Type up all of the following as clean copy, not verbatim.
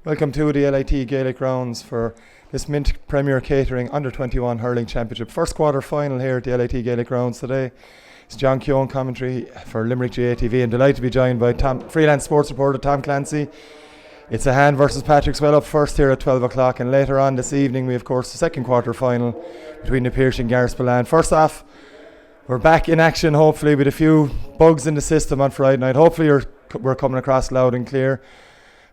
Welcome to the LIT Gaelic Rounds for this Mint Premier Catering Under-21 Hurling Championship. First quarter final here at the LIT Gaelic Rounds today. It's John Keoghan commentary for Limerick GATV, and delighted to be joined by freelance sports reporter Tom Clancy. It's Ahane versus Patrickswell up first here at 12 o'clock, and later on this evening we of course the second quarter final between the Pierce and Garspillan. First off, we're back in action hopefully with a few bugs in the system on Friday night. Hopefully we're coming across loud and clear.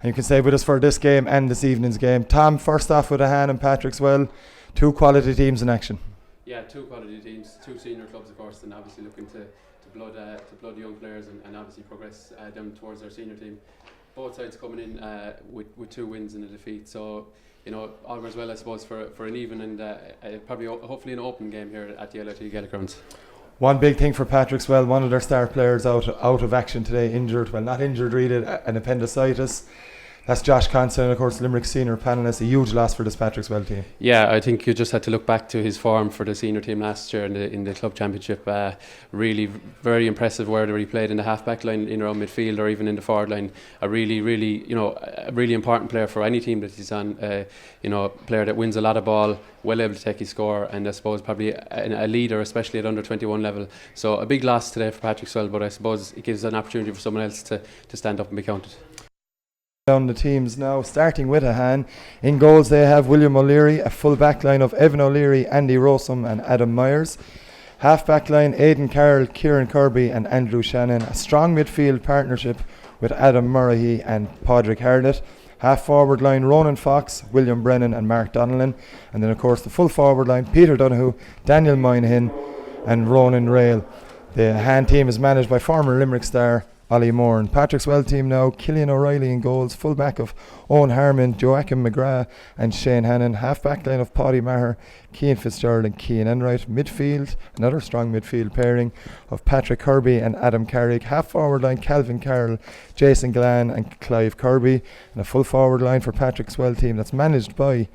And you can stay with us for this game and this evening's game. Tom, first off with Ahane and Patrickswell, two quality teams in action. Yeah, two quality teams, two senior clubs of course, and obviously looking to blood young players and obviously progress down towards their senior team. Both sides coming in with two wins and a defeat, so you know all goes well I suppose for an even and probably hopefully an open game here at the LIT Gaelic Grounds. One big thing for Patrickswell, one of their star players out of action today, injured, well not injured really, an appendicitis. That's Josh Constantine, of course, Limerick senior panellist. A huge loss for this Patrickswell team. Yeah, I think you just had to look back to his form for the senior team last year in the club championship. Really, very impressive whether he played in the half-back line, in around midfield, or even in the forward line. A really important player for any team that he's on. A player that wins a lot of ball, well able to take his score, and I suppose probably a leader, especially at under-21 level. So a big loss today for Patrickswell, but I suppose it gives an opportunity for someone else to stand up and be counted. Down the teams now, starting with Ahane. In goals they have William O'Leary, a full back line of Evan O'Leary, Andy Rossum and Adam Myers. Half back line Aidan Carroll, Kieran Kirby and Andrew Shannon. A strong midfield partnership with Adam Murray and Padraig Hardett. Half forward line Ronan Fox, William Brennan and Mark Donnellan. And then of course the full forward line Peter Donoghue, Daniel Moynihan and Ronan Rail. The Ahane team is managed by former Limerick star Ollie Moore. And Patrickswell team now, Killian O'Reilly in goals, full back of Owen Harmon, Joachim McGrath and Shane Hannon. Half back line of Paddy Maher, Cian Fitzgerald and Cian Enright. Midfield, another strong midfield pairing of Patrick Kirby and Adam Carrick. Half forward line Calvin Carroll, Jason Glan and Clive Kirby. And a full forward line for Patrickswell team that's managed by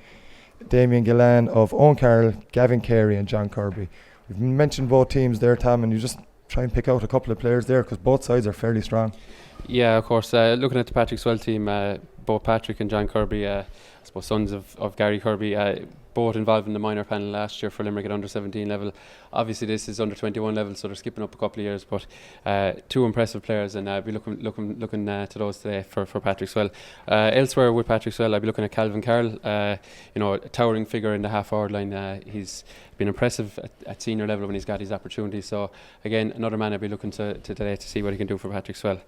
Damien Gillan of Owen Carroll, Gavin Carey and John Kirby. We've mentioned both teams there, Tom, and you just try and pick out a couple of players there because both sides are fairly strong. Yeah, of course. Looking at the Patrickswell team, both Patrick and John Kirby, I suppose sons of Gary Kirby, both involved in the minor panel last year for Limerick at under 17 level. Obviously this is under 21 level, so they're skipping up a couple of years, but two impressive players, and I'll be looking to those today for Patrickswell. Elsewhere with Patrickswell, I'll be looking at Calvin Carroll, a towering figure in the half forward line. He's been impressive at senior level when he's got his opportunities, so again another man I'll be looking to today to see what he can do for Patrickswell.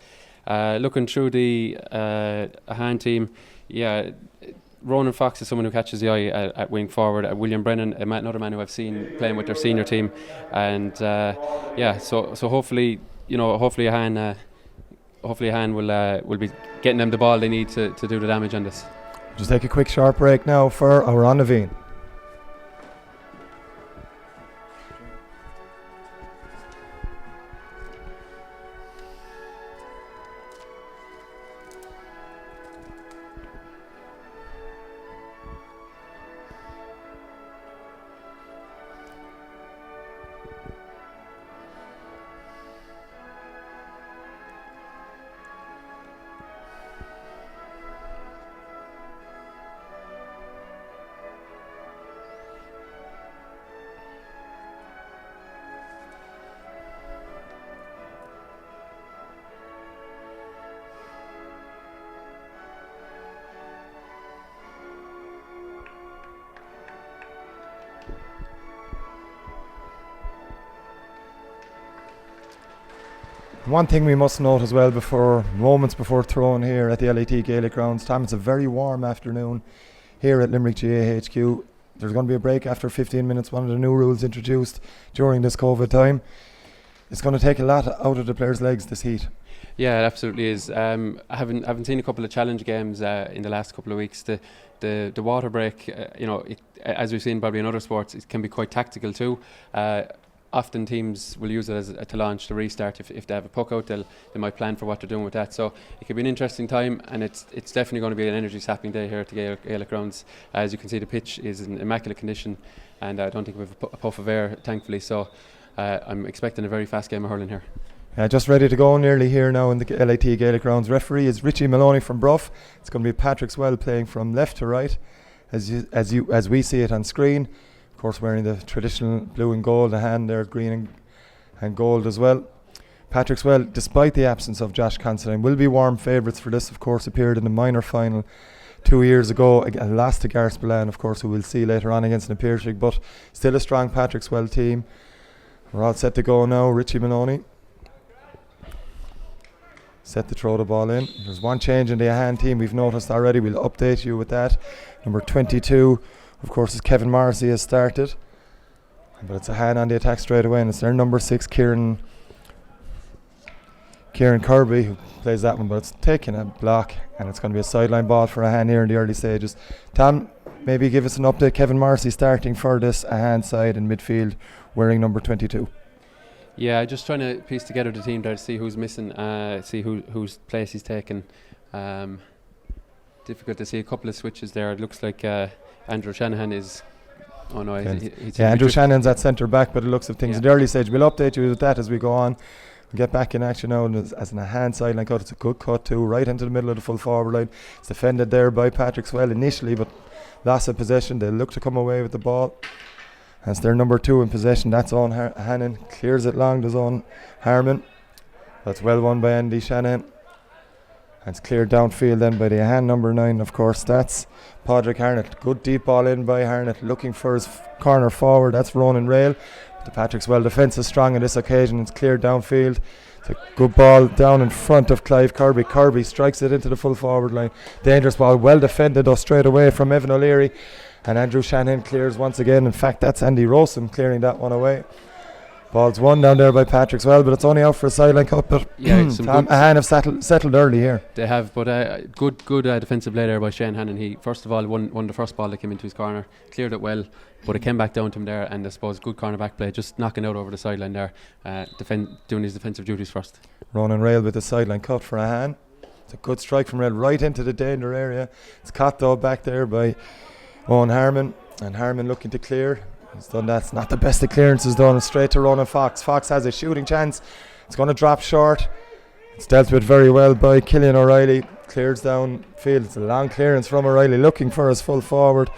Looking through the Ahane team, Ronan Fox is someone who catches the eye at wing forward. William Brennan, another man who I've seen playing with their senior team, and so hopefully Ahane will be getting them the ball they need to do the damage on this. Just take a quick short break now for our Ron Naveen. One thing we must note as well moments before throwing here at the LIT Gaelic Grounds, Tom, it's a very warm afternoon here at Limerick GAHQ. There's going to be a break after 15 minutes, one of the new rules introduced during this COVID time. It's going to take a lot out of the players' legs, this heat. Yeah, it absolutely is. I haven't seen a couple of challenge games in the last couple of weeks. The water break, as we've seen probably in other sports, it can be quite tactical too. Often teams will use it to launch the restart. If they have a puck out, they might plan for what they're doing with that. So it could be an interesting time, and it's definitely going to be an energy sapping day here at the Gaelic Grounds. As you can see, the pitch is in immaculate condition, and I don't think we have a puff of air, thankfully. So I'm expecting a very fast game of hurling here. Just ready to go nearly here now in the LIT Gaelic grounds. Referee is Richie Maloney from Bruff. It's going to be Patrickswell playing from left to right, as we see it on screen. Of course, wearing the traditional blue and gold, Ahane there green and gold as well. Patrickswell, despite the absence of Josh Considine, will be warm favourites for this. Of course, appeared in the minor final 2 years ago, lost to Garth Spillane, of course, who we'll see later on against the Piercing, but still a strong Patrickswell team. We're all set to go now. Richie Maloney set to throw the ball in. There's one change in the Ahane team we've noticed already. We'll update you with that. Number 22, of course, is Kevin Morrissey has started, but it's Ahane on the attack straight away, and it's their number 6, Kieran Kirby, who plays that one, but it's taking a block, and it's going to be a sideline ball for Ahane here in the early stages. Tom, maybe give us an update. Kevin Morrissey starting for this Ahane side in midfield, wearing number 22. Yeah, just trying to piece together the team there to see who's missing, see whose place he's taken. Difficult to see a couple of switches there. It looks like Andrew Shanahan is... Oh no, he's Andrew Shannon's at centre back, but it looks of things in the early stage. We'll update you with that as we go on. We'll get back in action now, and as an Ahane sideline cut, it's a good cut too, right into the middle of the full forward line. It's defended there by Patrickswell initially, but loss of possession. They look to come away with the ball. That's their number 2 in possession. That's on Hannon. Clears it long to zone Harmon. That's well won by Andy Shannon. And it's cleared downfield then by the Ahane number 9, of course. That's Padraig Harnett. Good deep ball in by Harnett, looking for his corner forward. That's Ronan Rail. The Patrickswell defence is strong on this occasion. It's cleared downfield. It's a good ball down in front of Clive Kirby. Kirby strikes it into the full forward line. Dangerous ball, well defended though straight away from Evan O'Leary. And Andrew Shanahan clears once again. In fact, that's Andy Rosen clearing that one away. Ball's won down there by Patrickswell, but it's only out for a sideline cut. But Ahane have settled early here. They have, but good defensive play there by Shane Hannon. He first of all won the first ball that came into his corner, cleared it well, but it came back down to him there, and I suppose good cornerback play, just knocking out over the sideline there, doing his defensive duties first. Ronan Rail with the sideline cut for Ahane. It's a good strike from Rail right into the danger area. It's caught though back there by Owen Harmon, and Harmon looking to clear. He's done that. It's not the best of clearances done. Straight to Ronan Fox. Fox has a shooting chance. It's going to drop short. It's dealt with very well by Killian O'Reilly. Clears down field. It's a long clearance from O'Reilly, looking for his full forward.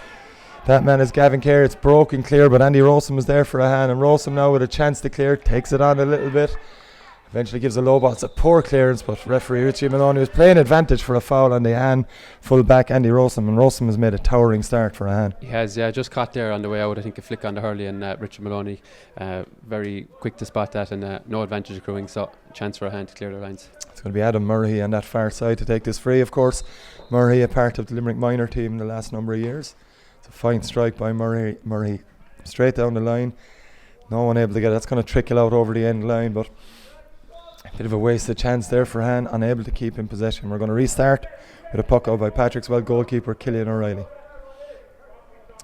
That man is Gavin Carey. It's broken clear, but Andy Rosen was there for a hand, and Rosen now with a chance to clear, takes it on a little bit. Eventually gives a low ball. It's a poor clearance, but referee Richie Maloney was playing advantage for a foul on the Ahane full back Andy Rosen, and Rosen has made a towering start for Ahane. He has, just caught there on the way out. I think a flick on the hurley, and Richie Maloney very quick to spot that, and no advantage accruing, so chance for Ahane to clear the lines. It's going to be Adam Murray on that far side to take this free, of course. Murray, a part of the Limerick minor team in the last number of years. It's a fine strike by Murray straight down the line. No one able to get it. That's going to trickle out over the end line, but a bit of a wasted chance there for Ahane, unable to keep in possession. We're going to restart with a puck out by Patrickswell goalkeeper Killian O'Reilly.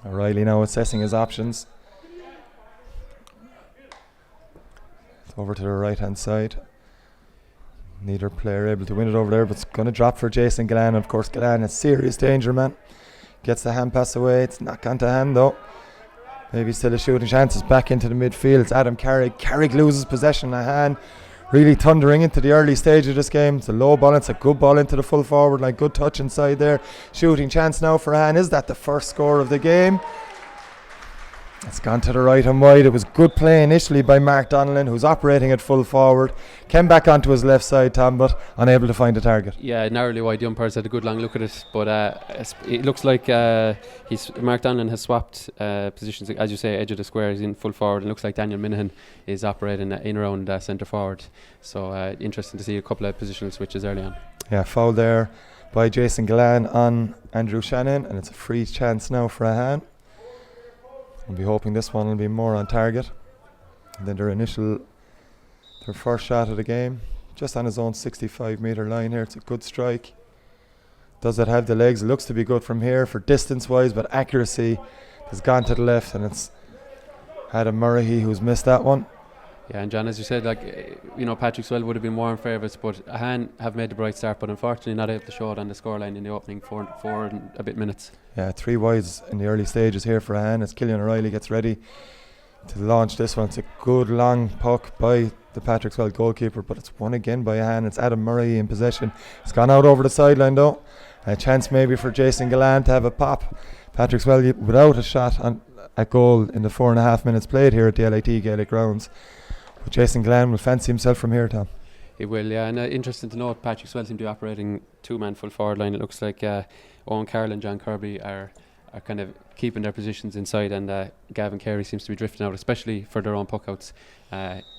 O'Reilly now assessing his options. It's over to the right hand side. Neither player able to win it over there, but it's going to drop for Jason Gallan. Of course, Gallan is serious danger, man. Gets the hand pass away. It's not gone to hand though. Maybe still a shooting chance. It's back into the midfield. It's Adam Carrick. Carrick loses possession. Ahane really thundering into the early stage of this game. It's a low ball. It's a good ball into the full forward line. Good touch inside there. Shooting chance now for Ahane. Is that the first score of the game? It's gone to the right and wide. It was good play initially by Mark Donnellan, who's operating at full forward. Came back onto his left side, Tom, but unable to find a target. Yeah, narrowly wide. The umpires had a good long look at it, but it looks like Mark Donnellan has swapped positions. As you say, edge of the square, he's in full forward. It looks like Daniel Minahan is operating in around centre forward. So interesting to see a couple of positional switches early on. Yeah, foul there by Jason Gallan on Andrew Shannon, and it's a free chance now for Ahane. We'll be hoping this one will be more on target. And then their first shot of the game, just on his own 65 metre line here. It's a good strike. Does it have the legs? It looks to be good from here for distance wise, but accuracy has gone to the left, and it's Adam Murray who's missed that one. Yeah, and John, as you said, Patrickswell would have been warm favourites, but Ahane have made the bright start, but unfortunately not able to show it on the scoreline in the opening four and a bit minutes. Yeah, 3 wides in the early stages here for Ahane as Killian O'Reilly gets ready to launch this one. It's a good long puck by the Patrickswell goalkeeper, but it's won again by Ahane. It's Adam Murray in possession. It's gone out over the sideline though. A chance maybe for Jason Gallant to have a pop. Patrickswell without a shot at goal in the 4.5 minutes played here at the LIT Gaelic grounds. But Jason Gallant will fancy himself from here, Tom. He will, yeah. And interesting to note, Patrickswell seem to be operating two-man full forward line. It looks like Owen Carroll and John Kirby are kind of keeping their positions inside, and Gavin Carey seems to be drifting out, especially for their own puckouts.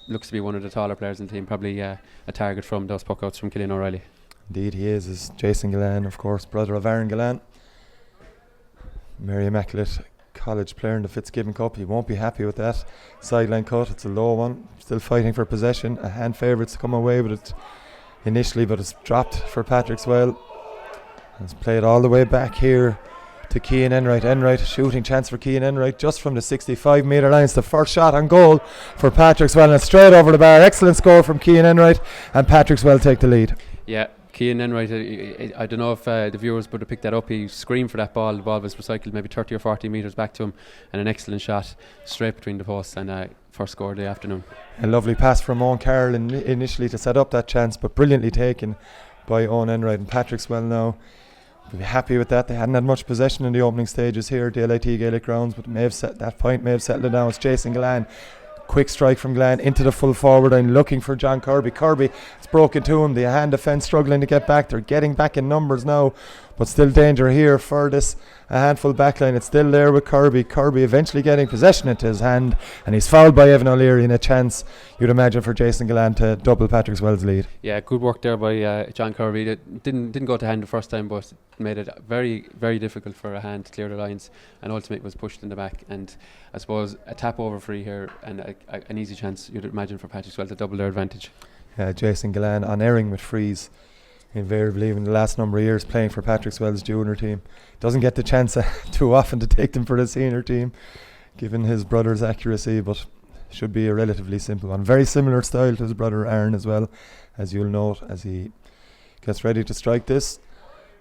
Looks to be one of the taller players in the team, probably a target from those puckouts from Killian O'Reilly. Indeed he is Jason Gallant, of course, brother of Aaron Gallant. Mary Immaculate College player in the Fitzgibbon Cup. He won't be happy with that sideline cut. It's a low one. Still fighting for possession. Ahane favourites to come away with it initially, but it's dropped for Patrickswell. It's played all the way back here to Cian Enright. Enright, shooting chance for Cian Enright just from the 65 metre line. It's the first shot on goal for Patrickswell, and it's straight over the bar. Excellent score from Cian Enright, and Patrickswell take the lead. Yeah, Cian Enright, I don't know if the viewers would have picked that up. He screamed for that ball. The ball was recycled maybe 30 or 40 metres back to him, and an excellent shot straight between the posts, and first score of the afternoon. A lovely pass from Owen Carroll initially to set up that chance, but brilliantly taken by Owen Enright. And Patrickswell now will be happy with that. They hadn't had much possession in the opening stages here at the LIT Gaelic grounds, but may have settled it down. It's Jason Gallant. Quick strike from Glenn into the full forward line, looking for John Kirby. Kirby, it's broken to him. The Ahane defence struggling to get back. They're getting back in numbers now, but still danger here for this a handful backline. It's still there with Kirby. Kirby eventually getting possession into his hand, and he's fouled by Evan O'Leary, in a chance you'd imagine for Jason Gallant to double Patrickswell's lead. Yeah, good work there by John Kirby. It didn't go to hand the first time, but made it very, very difficult for Ahane to clear the lines, and ultimately was pushed in the back. And I suppose a tap over free here, and an easy chance you'd imagine for Patrickswell to double their advantage. Jason Gallant unerring with frees, invariably in the last number of years playing for Patrickswell's junior team. Doesn't get the chance too often to take them for the senior team, given his brother's accuracy, but should be a relatively simple one. Very similar style to his brother Aaron as well, as you'll note as he gets ready to strike this.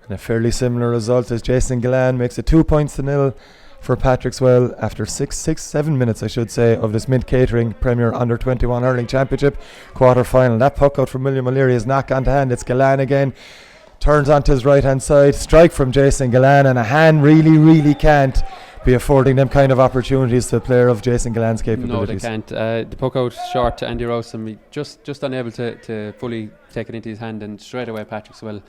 And a fairly similar result as Jason Gallant makes it 2-0 for Patrickswell after 7 minutes, I should say, of this Mint Catering Premier Under 21 Hurling Championship quarter final. That puck out from William O'Leary is not gone to hand. It's Gallant again. Turns onto his right hand side. Strike from Jason Gallant, and Ahane really can't be affording them kind of opportunities to a player of Jason Gallant's capabilities. No, they can't. The puck out short to Andy Rouse, and just unable to fully take it into his hand, and straight away Patrickswell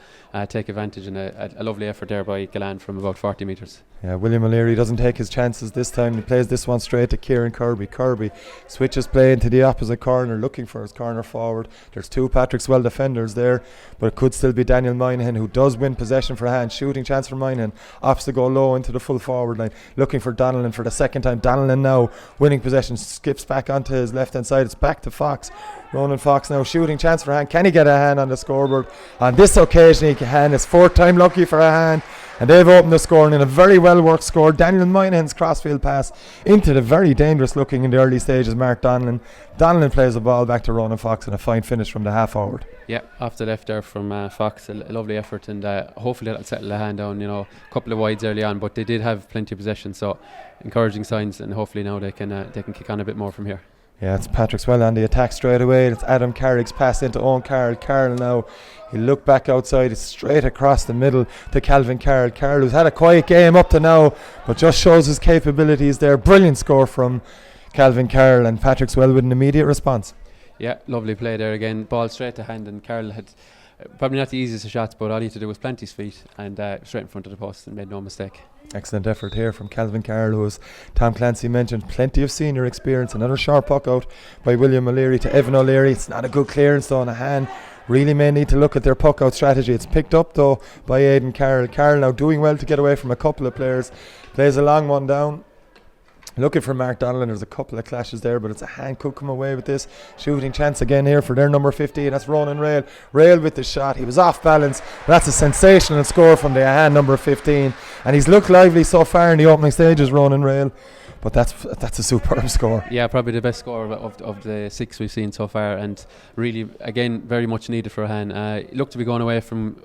take advantage, and a lovely effort there by Gallant from about 40 metres. Yeah, William O'Leary doesn't take his chances this time. He plays this one straight to Kieran Kirby. Kirby switches play into the opposite corner, looking for his corner forward. There's two Patrickswell defenders there, but it could still be Daniel Moynihan, who does win possession for Ahane. Shooting chance for Moynihan, opts to go low into the full forward line, looking for Donnellan for the second time. Donnellan now winning possession, skips back onto his left hand side. It's back to Fox. Ronan Fox now shooting chance for Ahane. Can he get Ahane on the scoreboard? On this occasion, Ahane is fourth time lucky for Ahane, and they've opened the scoring in a very well worked score. Daniel Moynihan's crossfield pass into the very dangerous looking in the early stages Mark Donnellan. Donnellan plays the ball back to Ronan Fox, and a fine finish from the half forward. Yeah, off the left there from Fox, a lovely effort, and hopefully that'll settle the hand down. A couple of wides early on, but they did have plenty of possession, so encouraging signs, and hopefully now they can kick on a bit more from here. Yeah, it's Patrickswell on the attack straight away. It's Adam Carrick's pass into Owen Carroll. Carroll now, he'll look back outside. It's straight across the middle to Calvin Carroll. Carroll, who's had a quiet game up to now, but just shows his capabilities there. Brilliant score from Calvin Carroll, and Patrickswell with an immediate response. Yeah, lovely play there again. Ball straight to hand, and Carroll had probably not the easiest of shots, but all he had to do was plant his feet and straight in front of the post, and made no mistake. Excellent effort here from Calvin Carroll, who, as Tom Clancy mentioned, plenty of senior experience. Another sharp puck out by William O'Leary to Evan O'Leary. It's not a good clearance though, and Ahane really may need to look at their puck out strategy. It's picked up though by Aidan Carroll. Carroll now doing well to get away from a couple of players. Plays a long one down, looking for Mark Donnellan. There's a couple of clashes there, but it's Ahane could come away with this. Shooting chance again here for their number 15. That's Ronan Rail. Rail with the shot. He was off balance. That's a sensational score from the Ahane number 15. And he's looked lively so far in the opening stages, Ronan Rail. But that's a superb score. Yeah, probably the best score of the six we've seen so far, and really, again, very much needed for Ahane. Looked to be going away from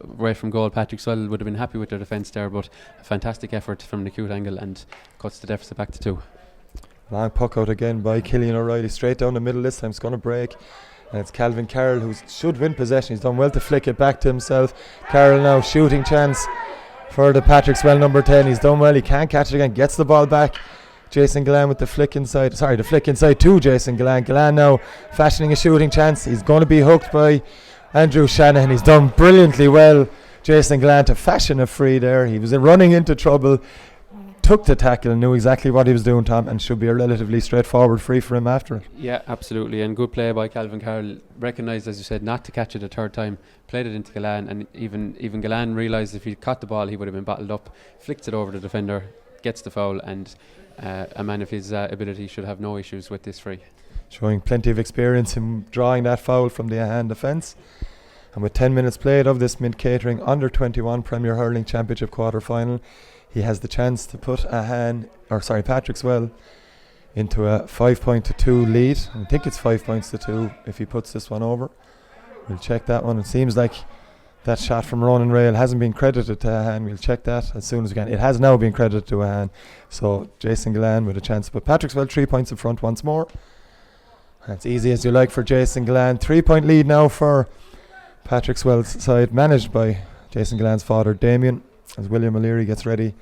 goal. Patrickswell would have been happy with their defence there, but a fantastic effort from the acute angle, and cuts the deficit back to 2. Long puck out again by Killian O'Reilly, straight down the middle this time. It's going to break. And it's Calvin Carroll who should win possession. He's done well to flick it back to himself. Carroll now shooting chance for the Patrickswell number 10. He's done well. He can't catch it again. Gets the ball back. Jason Gillan with the flick inside. The flick inside to Jason Gillan. Gillan now fashioning a shooting chance. He's going to be hooked by Andrew Shanahan. He's done brilliantly well, Jason Gillan, to fashion a free there. He was running into trouble, took the tackle and knew exactly what he was doing, Tom, and should be a relatively straightforward free for him after it. Yeah, absolutely, and good play by Calvin Carroll. Recognised, as you said, not to catch it a third time, played it into Gillan, and even Gillan realised if he caught the ball he would have been battled up, flicked it over the defender, gets the foul, and a man of his ability should have no issues with this free. Showing plenty of experience in drawing that foul from the Ahane defence. And with 10 minutes played of this Mint Catering Under-21 Premier Hurling Championship quarter-final, he has the chance to put Patrickswell into a 5-2 lead. I think it's 5 points to 2 if he puts this one over. We'll check that one. It seems like that shot from Ronan Rail hasn't been credited to Ahane. We'll check that as soon as we can. It has now been credited to Ahane. So Jason Gillan with a chance to put Patrickswell 3 points in front once more. That's easy as you like for Jason Gillan. 3 point lead now for Patrickswell's side, managed by Jason Gillan's father Damien, as William O'Leary gets ready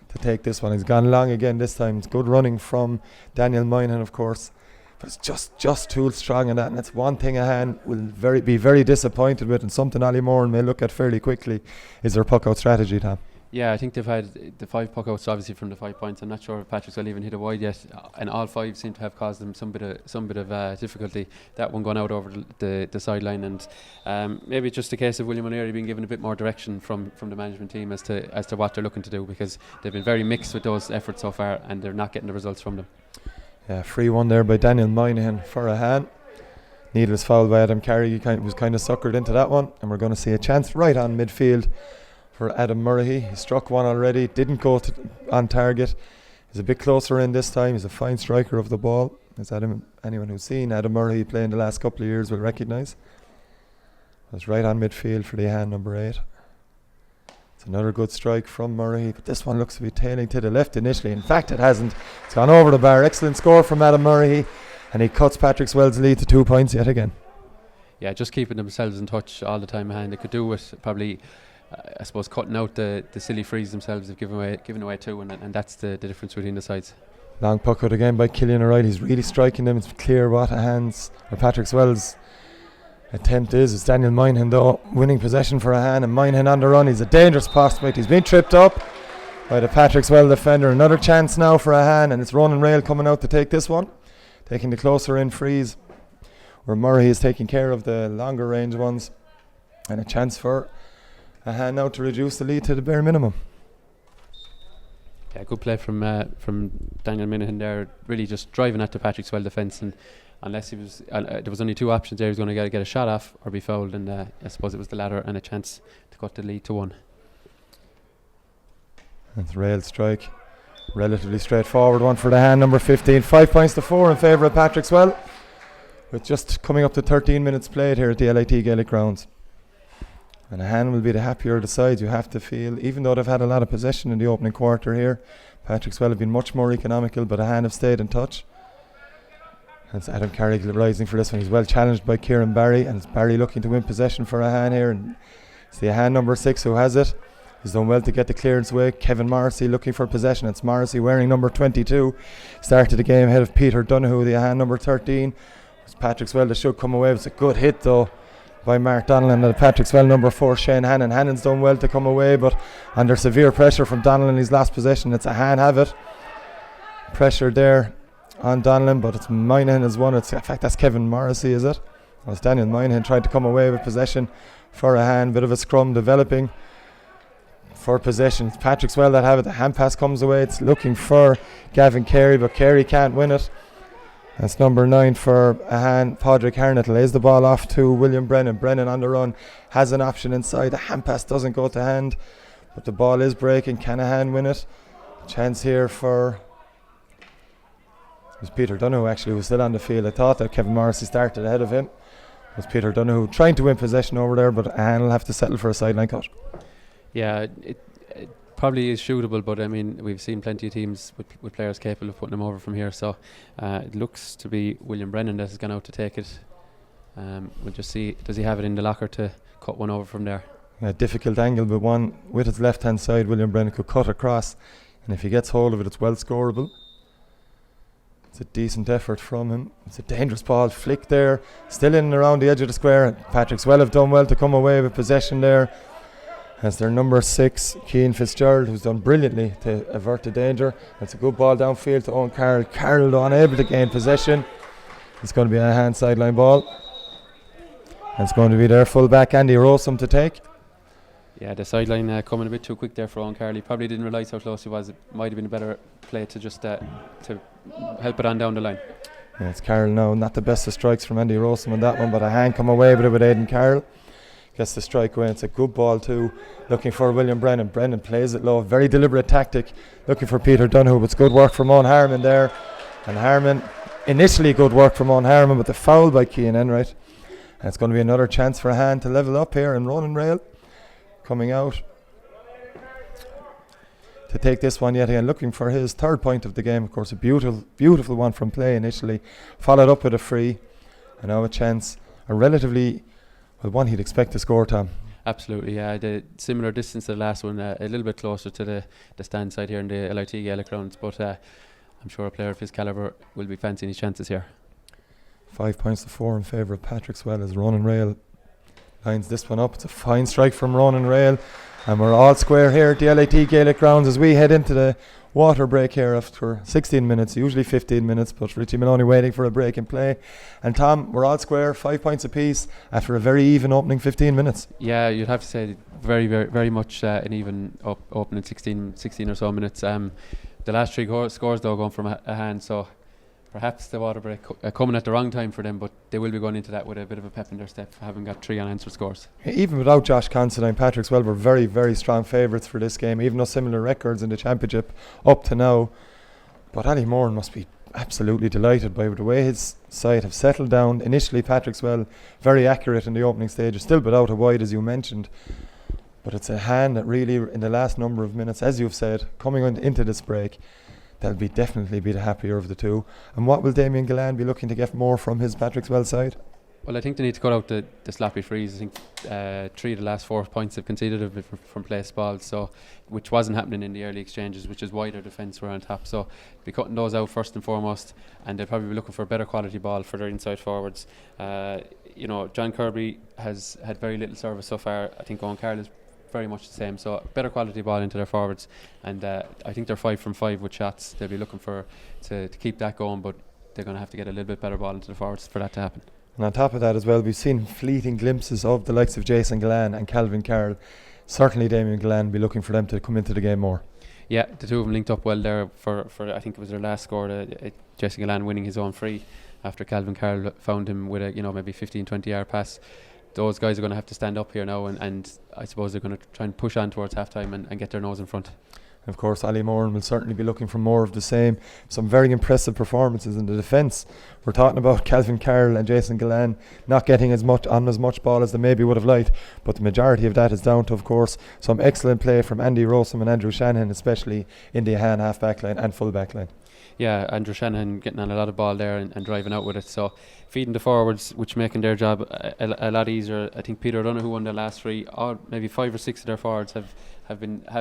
to take this one. He's gone long again this time. It's good running from Daniel Moynihan, of course, but it's just too strong in that, and that's one thing Ahane will be very disappointed with, and something Ollie Moran may look at fairly quickly is their puck out strategy, Tom. Yeah, I think they've had the 5 puck outs obviously from the 5 points. I'm not sure if Patrickswell even hit a wide yet, and all 5 seem to have caused them some bit of difficulty. That one gone out over the sideline, and maybe just a case of William O'Leary being given a bit more direction from the management team as to what they're looking to do, because they've been very mixed with those efforts so far, and they're not getting the results from them. Yeah, free one there by Daniel Moynihan for Ahane. Needless foul by Adam Carey. He was kind of suckered into that one, and we're going to see a chance right on midfield for Adam Murray. He struck one already, didn't go on target. He's a bit closer in this time. He's a fine striker of the ball, as anyone who's seen Adam Murray play in the last couple of years will recognise. It's right on midfield for the Ahane number 8. It's another good strike from Murray, but this one looks to be tailing to the left initially. In fact, it hasn't. It's gone over the bar. Excellent score from Adam Murray, and he cuts Patrickswell's lead to 2 points yet again. Yeah, just keeping themselves in touch all the time, Ahane. They could do with probably I suppose cutting out the silly frees themselves. They've given away 2, and that's the difference between the sides. Long puck out again by Killian O'Reilly. He's really striking them. It's clear what Patrickswell's attempt is. It's Daniel Moynihan though winning possession for Ahane, and Moynihan on the run. He's a dangerous prospect. He's been tripped up by the Patrickswell defender. Another chance now for Ahane, and it's Ronan Rail coming out to take this one, taking the closer in frees, where Murray is taking care of the longer range ones, and a chance for Ahane now to reduce the lead to the bare minimum. Yeah, good play from Daniel Minahan there, really just driving at the Patrickswell defence, and unless he was there was only 2 options there. He was going to get a shot off or be fouled, and I suppose it was the latter, and a chance to cut the lead to 1. That's Rail strike, relatively straightforward one for the Ahane number 15. 5 points to 4 in favour of Patrickswell, with just coming up to 13 minutes played here at the LIT Gaelic grounds. And Ahane will be the happier of the sides, you have to feel, even though they've had a lot of possession in the opening quarter here. Patrickswell have been much more economical, but Ahane have stayed in touch. And it's Adam Carrick rising for this one. He's well challenged by Kieran Barry, and it's Barry looking to win possession for Ahane here, and it's the Ahane number 6 who has it. He's done well to get the clearance away. Kevin Morrissey looking for possession. It's Morrissey wearing number 22. Started the game ahead of Peter Donoghue, the Ahane number 13. It's Patrickswell that should come away. It's a good hit though by Mark Donnellan, and the Patrickswell number 4 Shane Hannon. Hannon's done well to come away, but under severe pressure from Donnellan in his last possession. It's Ahane have it. Pressure there on Donnellan, but it's Moynihan has won it. In fact, that's Kevin Morrissey, is it? Well, it's Daniel Moynihan trying to come away with possession for Ahane. Bit of a scrum developing for possession. It's Patrickswell that have it. The hand pass comes away. It's looking for Gavin Carey, but Carey can't win it. That's number 9 for Ahane. Padraig Harnett lays the ball off to William Brennan. Brennan on the run has an option inside. The hand pass doesn't go to hand, but the ball is breaking. Can Ahane win it? Chance here for it was Peter Donoghue actually, who was still on the field. I thought that Kevin Morrissey started ahead of him. It was Peter Donoghue trying to win possession over there, but Ahane will have to settle for a sideline cut. Yeah, it probably is shootable, but I mean, we've seen plenty of teams with players capable of putting them over from here, so it looks to be William Brennan that has gone out to take it. We'll just see, does he have it in the locker to cut one over from there? A difficult angle, but one with his left hand side. William Brennan could cut across, and if he gets hold of it, it's well scoreable. It's a decent effort from him. It's a dangerous ball flick there, still in and around the edge of the square. Patrickswell have done well to come away with possession there, as their number 6, Cian Fitzgerald, who's done brilliantly to avert the danger. That's a good ball downfield to Owen Carroll. Carroll unable to gain possession. It's going to be a hand sideline ball. And it's going to be their full-back Andy Rossum to take. Yeah, the sideline coming a bit too quick there for Owen Carroll. He probably didn't realise how close he was. It might have been a better play to just to help it on down the line. Yeah, it's Carroll now. Not the best of strikes from Andy Rossum on that one, but Ahane come away with it with Aidan Carroll. Gets the strike away. It's a good ball too. Looking for William Brennan. Brennan plays it low. Very deliberate tactic. Looking for Peter Donoghue. It's good work from Owen Harriman there. And Harriman, initially good work from Owen Harriman, but the foul by Cian Enright. And it's going to be another chance for Ahane to level up here. And Ronan Rail coming out to take this one yet again. Looking for his 3rd point of the game. Of course, a beautiful one from play initially. Followed up with a free. And now a chance. A relatively... Well, one he'd expect to score, Tom. Absolutely, yeah. The similar distance to the last one, a little bit closer to the stand side here in the LIT Gaelic grounds, but I'm sure a player of his calibre will be fancying his chances here. 5 points to 4 in favour of Patrickswell as Ronan Rail lines this one up. It's a fine strike from Ronan Rail, and we're all square here at the LIT Gaelic grounds as we head into the water break here after 16 minutes, usually 15 minutes, but Richie Maloney waiting for a break in play. And Tom, we're all square, 5 points apiece after a very even opening 15 minutes. Yeah, you'd have to say very much an even opening 16 or so minutes. The last 3 scores though going from Ahane, so perhaps the water break coming at the wrong time for them, but they will be going into that with a bit of a pep in their step, having got 3 unanswered scores. Even without Josh Considine, Patrickswell were very, very strong favourites for this game, even though similar records in the championship up to now. But Ali Moran must be absolutely delighted by the way his side have settled down. Initially, Patrickswell very accurate in the opening stages, still without a wide as you mentioned. But it's Ahane that really, in the last number of minutes, as you've said, coming into this break, they'll definitely be the happier of the two. And what will Damien Gillan be looking to get more from his Patrickswell side? Well, I think they need to cut out the sloppy frees. I think 3 of the last 4 points they've conceded have been from placed balls, so which wasn't happening in the early exchanges, which is why their defence were on top. So be cutting those out first and foremost, and they'll probably be looking for a better quality ball for their inside forwards. John Kirby has had very little service so far. I think Owen Carroll is very much the same, so better quality ball into their forwards, and I think they're 5 from 5 with shots. They'll be looking for to keep that going, but they're going to have to get a little bit better ball into the forwards for that to happen. And on top of that as well, we've seen fleeting glimpses of the likes of Jason Gillan and Calvin Carroll. Certainly Damien Gillan be looking for them to come into the game more. Yeah, the two of them linked up well there for I think it was their last score, Jason Gillan winning his own free after Calvin Carroll found him with a maybe 15-20 yard pass. Those guys are going to have to stand up here now, and I suppose they're going to try and push on towards half time and get their nose in front. Of course, Ali Moran will certainly be looking for more of the same. Some very impressive performances in the defence. We're talking about Calvin Carroll and Jason Gillan not getting as much ball as they maybe would have liked, but the majority of that is down to, of course, some excellent play from Andy Rossum and Andrew Shanahan, especially in the Ahane half-back line and full-back line. Yeah, Andrew Shanahan getting on a lot of ball there and driving out with it, so feeding the forwards, which making their job a lot easier. I think Peter Donoghue won their last 3, or maybe 5 or 6 of their forwards have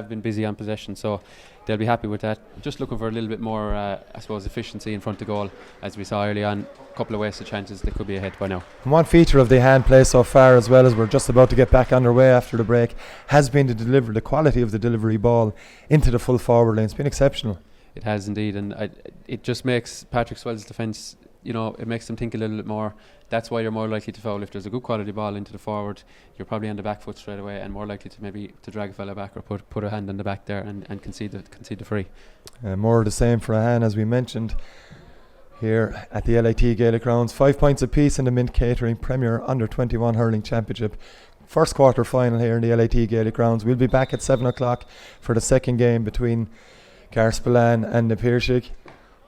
been busy on possession, so they'll be happy with that. Just looking for a little bit more, I suppose, efficiency in front of goal, as we saw early on. A couple of wasted chances, they could be ahead by now. And one feature of the hand play so far, as well as we're just about to get back underway after the break, has been the quality of the delivery ball into the full forward line. It's been exceptional. It has indeed, and it just makes Patrickswell's defence, it makes them think a little bit more. That's why you're more likely to foul. If there's a good quality ball into the forward, you're probably on the back foot straight away and more likely to maybe to drag a fella back or put a hand on the back there and concede the free. More of the same for Ahane, as we mentioned here at the LIT Gaelic Grounds. 5 points apiece in the Mint Catering Premier Under-21 Hurling Championship. First quarter final here in the LIT Gaelic Grounds. We'll be back at 7 o'clock for the second game between Garspillane and the Piershig.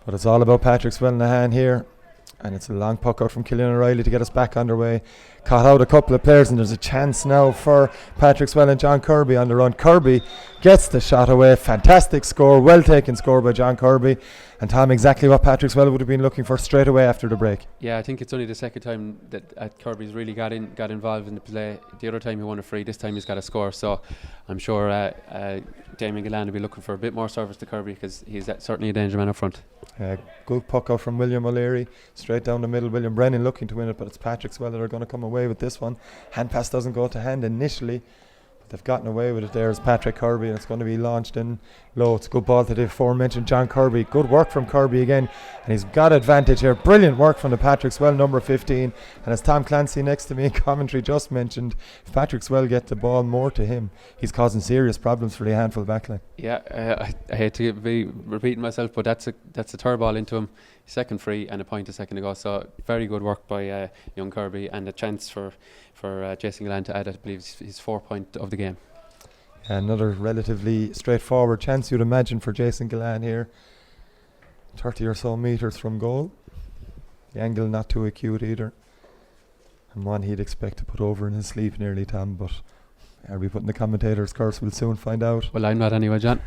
But it's all about Patrickswell and Ahane here. And it's a long puck out from Killian O'Reilly to get us back underway. Caught out a couple of players, and there's a chance now for Patrickswell and John Kirby on the run. Kirby gets the shot away. Fantastic score. Well taken score by John Kirby. And Tom, exactly what Patrickswell would have been looking for straight away after the break. Yeah, I think it's only the second time that Kirby's really got involved in the play. The other time he won a free, this time he's got a score. So I'm sure Damien Gillan will be looking for a bit more service to Kirby, because he's certainly a danger man up front. Good puck out from William O'Leary, straight down the middle. William Brennan looking to win it, but it's Patrickswell that are going to come away with this one. Hand pass doesn't go to hand initially. They've gotten away with it. There's Patrick Kirby, and it's going to be launched in low. It's a good ball to the aforementioned John Kirby. Good work from Kirby again, and he's got advantage here. Brilliant work from the Patrickswell number 15. And as Tom Clancy next to me in commentary just mentioned, if Patrickswell get the ball more to him, he's causing serious problems for the handful backline. Yeah, I hate to be repeating myself, but that's a third ball into him, second free and a point a second ago. So very good work by young Kirby, and a chance for Jason Gillan to add, I believe, his 4 point of the game. Another relatively straightforward chance, you'd imagine, for Jason Gillan here. 30 or so metres from goal. The angle not too acute either, and one he'd expect to put over in his sleeve nearly, Tom, but are we putting the commentator's curse? We'll soon find out. Well, I'm not anyway, John.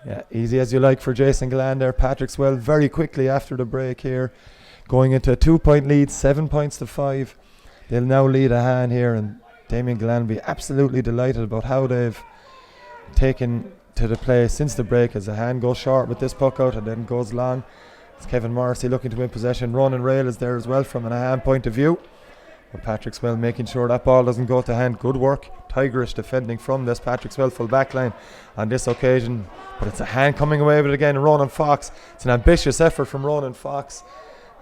Yeah, easy as you like for Jason Gillan there. Patrickswell very quickly after the break here, going into a 2 point lead, 7 points to 5. They'll now lead Ahane here, and Damien Gillan will be absolutely delighted about how they've taken to the play since the break, as Ahane goes short with this puck out and then goes long. It's Kevin Morrissey looking to win possession. Ronan Rail is there as well from an Ahane point of view. But Patrickswell making sure that ball doesn't go to hand. Good work, tigerish defending from this Patrickswell full back line on this occasion. But it's Ahane coming away with it again. Ronan Fox. It's an ambitious effort from Ronan Fox.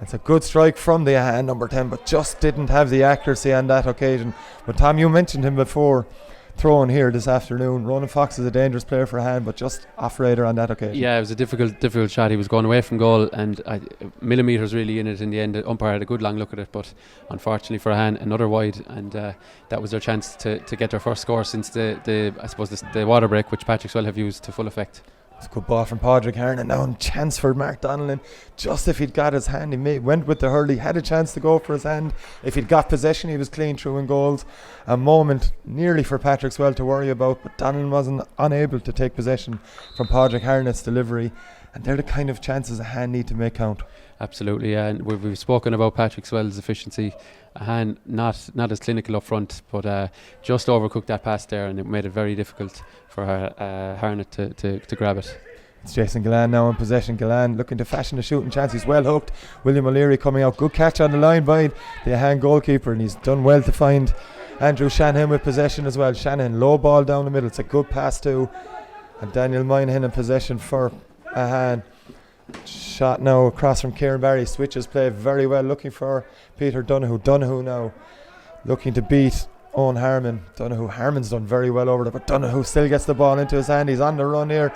It's a good strike from the Ahane number 10, but just didn't have the accuracy on that occasion. But Tom, you mentioned him before throwing here this afternoon. Ronan Fox is a dangerous player for Ahane, but just off radar on that occasion. Yeah, it was a difficult shot. He was going away from goal, and millimetres really in it in the end. The umpire had a good long look at it, but unfortunately for Ahane, another wide, and that was their chance to get their first score since the water break, which Patrickswell have used to full effect. It's a good ball from Padraig Ahane, and now a chance for Mark Donnellan. Just if he'd got his hand, he went with the hurley, had a chance to go for his hand. If he'd got possession, he was clean through in goals. A moment nearly for Patrickswell to worry about, but Donnellan wasn't unable to take possession from Padraig Ahane's delivery, and they're the kind of chances Ahane need to make count. Absolutely, and we've spoken about Patrickswell's efficiency. Ahane not as clinical up front, but just overcooked that pass there, and it made it very difficult for Harnett to grab it. It's Jason Gillan now in possession. Gillan looking to fashion a shooting chance. He's well hooked. William O'Leary coming out. Good catch on the line by the Ahane goalkeeper, and he's done well to find Andrew Shanahan with possession as well. Shanahan low ball down the middle. It's a good pass too, and Daniel Moynihan in possession for Ahane. Shot now across from Kieran Barry. Switches play very well, looking for Peter Donoghue. Donoghue now looking to beat Owen Harmon. Harmon's done very well over there, but Donoghue still gets the ball into his hand. He's on the run here.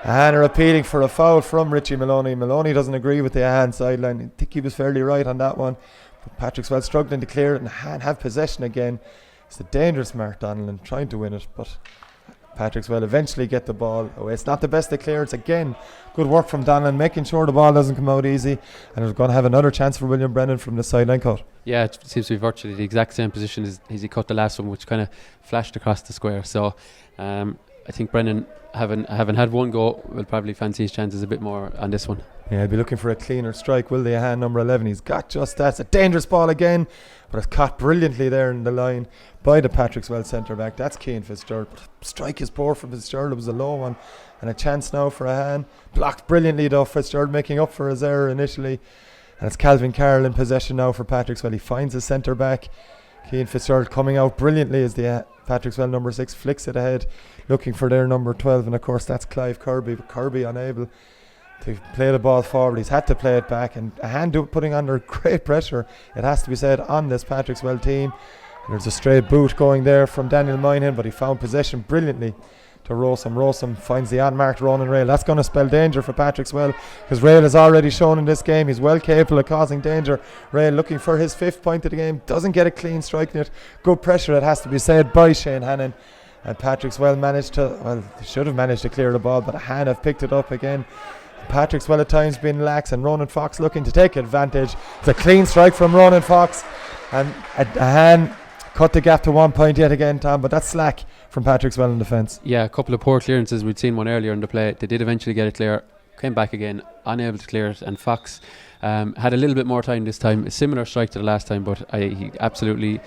Ahane are appealing for a foul from Richie Maloney. Maloney doesn't agree with the Ahane sideline. I think he was fairly right on that one, but Patrickswell struggling to clear it, and Ahane have possession again. It's a dangerous Mark Donnellan trying to win it, but Patrickswell eventually get the ball away. It's not the best of clearance. Again, good work from Donnellan, making sure the ball doesn't come out easy, and we're going to have another chance for William Brennan from the sideline cut. Yeah, it seems to be virtually the exact same position as he cut the last one, which kind of flashed across the square. So I think Brennan, having had one go, will probably fancy his chances a bit more on this one. Yeah, he'll be looking for a cleaner strike, will they? Ahane number 11. He's got just that. It's a dangerous ball again, but it's caught brilliantly there in the line by the Patrickswell centre back. That's Cian Fitzgerald. But strike is poor from Fitzgerald. It was a low one, and a chance now for Ahane. Blocked brilliantly though. Fitzgerald making up for his error initially, and it's Calvin Carroll in possession now for Patrickswell. He finds his centre back. Cian Fitzgerald coming out brilliantly as the Patrickswell number 6 flicks it ahead, looking for their number 12, and of course that's Clive Kirby. But Kirby unable to play the ball forward. He's had to play it back, and Ahane putting under great pressure, it has to be said, on this Patrickswell team. And there's a stray boot going there from Daniel Moynihan, but he found possession brilliantly to Rosum. Rosum finds the unmarked Ronan Rail. That's going to spell danger for Patrickswell, because Rail has already shown in this game he's well capable of causing danger. Rail looking for his 5th point of the game, doesn't get a clean strike in it. Good pressure, it has to be said, by Shane Hannon, and Patrickswell should have managed to clear the ball, but Ahane have picked it up again. Patrickswell at times been lax, and Ronan Fox looking to take advantage. It's a clean strike from Ronan Fox, and Ahane cut the gap to 1 point yet again, Tom, but that's slack from Patrickswell in defence. Yeah, a couple of poor clearances. We'd seen one earlier in the play. They did eventually get it clear. came back again, unable to clear it, and Fox had a little bit more time this time. A similar strike to the last time, but he absolutely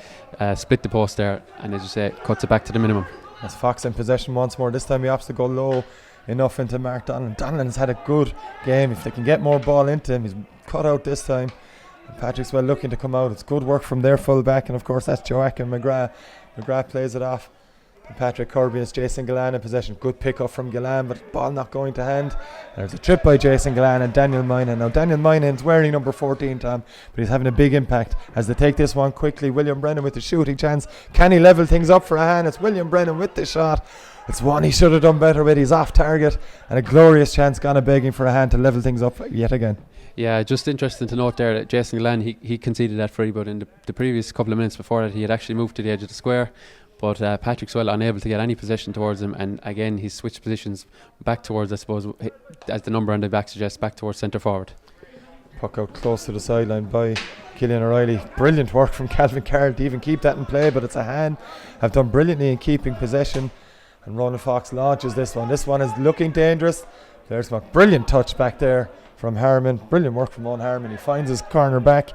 split the post there, and as you say, cuts it back to the minimum. As Fox in possession once more. This time he opts to go low enough into Mark Donlan. Donlan's had a good game. If they can get more ball into him, he's cut out this time. And Patrickswell looking to come out. It's good work from their full back, and of course that's Joachim McGrath. McGrath plays it off to Patrick Kirby. It's Jason Gillan in possession. Good pick up from Gillan, but ball not going to hand. There's a trip by Jason Gillan and Daniel Moynihan. Now Daniel Moynihan's wearing number 14, Tom, but he's having a big impact as they take this one quickly. William Brennan with the shooting chance. Can he level things up for Ahane? It's William Brennan with the shot. It's one he should have done better with. He's off target, and a glorious chance gone begging for Ahane to level things up yet again. Yeah, just interesting to note there that Jason Gillan, he conceded that free, but in the previous couple of minutes before that he had actually moved to the edge of the square. But Patrickswell unable to get any possession towards him, and again he switched positions back towards, I suppose, as the number on the back suggests, back towards centre forward. Puck out close to the sideline by Killian O'Reilly. Brilliant work from Calvin Carroll to even keep that in play, but it's Ahane have done brilliantly in keeping possession, and Ronan Fox launches this one. This one is looking dangerous. There's a brilliant touch back there from Harriman. Brilliant work from Owen Harriman. He finds his corner back.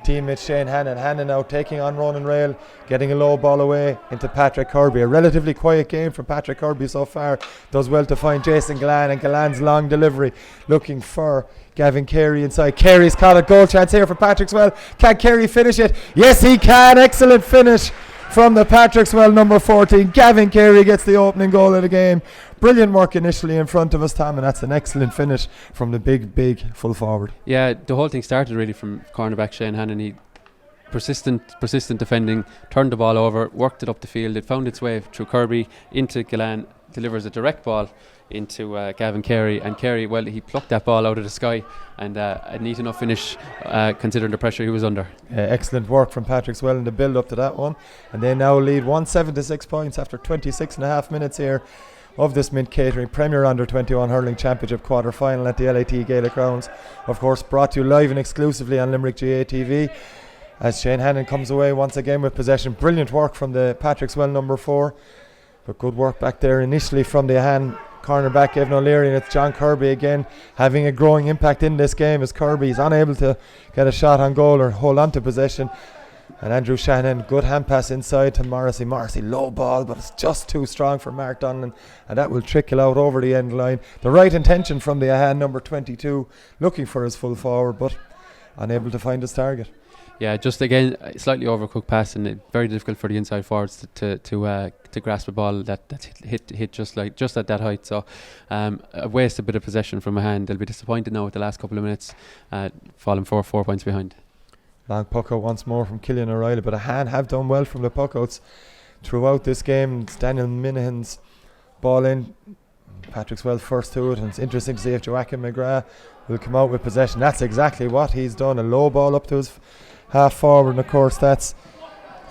Teammate Shane Hannon. Hannon now taking on Ronan Rail, getting a low ball away into Patrick Kirby. A relatively quiet game from Patrick Kirby so far. Does well to find Jason Gillan, and Gillan's long delivery looking for Gavin Carey inside. Carey's caught a goal chance here for Patrickswell. Can Carey finish it? Yes, he can. Excellent finish from the Patrickswell number 14. Gavin Carey gets the opening goal of the game. Brilliant work initially in front of us, Tom, and that's an excellent finish from the big full forward. Yeah, the whole thing started really from cornerback Shane Hannon. He persistent defending, turned the ball over, worked it up the field. It found its way through Kirby into Gillan, delivers a direct ball into Gavin Carey, and Carey, well, he plucked that ball out of the sky, and a neat enough finish considering the pressure he was under. Excellent work from Patrickswell in the build up to that one, and they now lead 176 points after 26 and a half minutes here of this Mint Catering Premier Under 21 Hurling Championship quarter final at the LIT Gaelic Grounds. Of course, brought to you live and exclusively on Limerick GA TV, as Shane Hannon comes away once again with possession. Brilliant work from the Patrickswell number 4, but good work back there initially from the Ahane cornerback Evan O'Leary, and it's John Kirby again having a growing impact in this game, as Kirby's unable to get a shot on goal or hold on to possession. And Andrew Shannon, good hand pass inside to Morrissey. Low ball, but it's just too strong for Mark Donlan, and that will trickle out over the end line. The right intention from the Ahane number 22, looking for his full forward, but unable to find his target. Yeah, just again slightly overcooked pass, and very difficult for the inside forwards to grasp a ball that's hit just at that height. So a waste a bit of possession from Ahane. They'll be disappointed now with the last couple of minutes, falling 4 points behind. Long puck out once more from Killian O'Reilly, but Ahane have done well from the puck outs throughout this game. It's Daniel Minahan's ball in. Patrickswell first to it, and it's interesting to see if Joachim McGrath will come out with possession. That's exactly what he's done. A low ball up to his half forward, and of course that's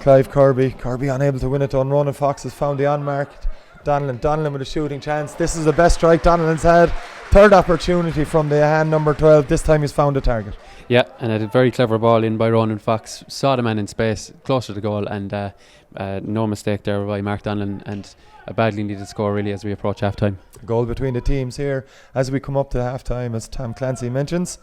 Clive Kirby. Kirby unable to win it on. Ronan Fox has found the unmarked Donlan with a shooting chance. This is the best strike Donlan's had. Third opportunity from the Ahane number 12. This time he's found a target. Yeah, and a very clever ball in by Ronan Fox. Saw the man in space, closer to the goal, and no mistake there by Mark Donlan, and a badly needed score really as we approach half time. Goal between the teams here as we come up to half time, as Tom Clancy mentions.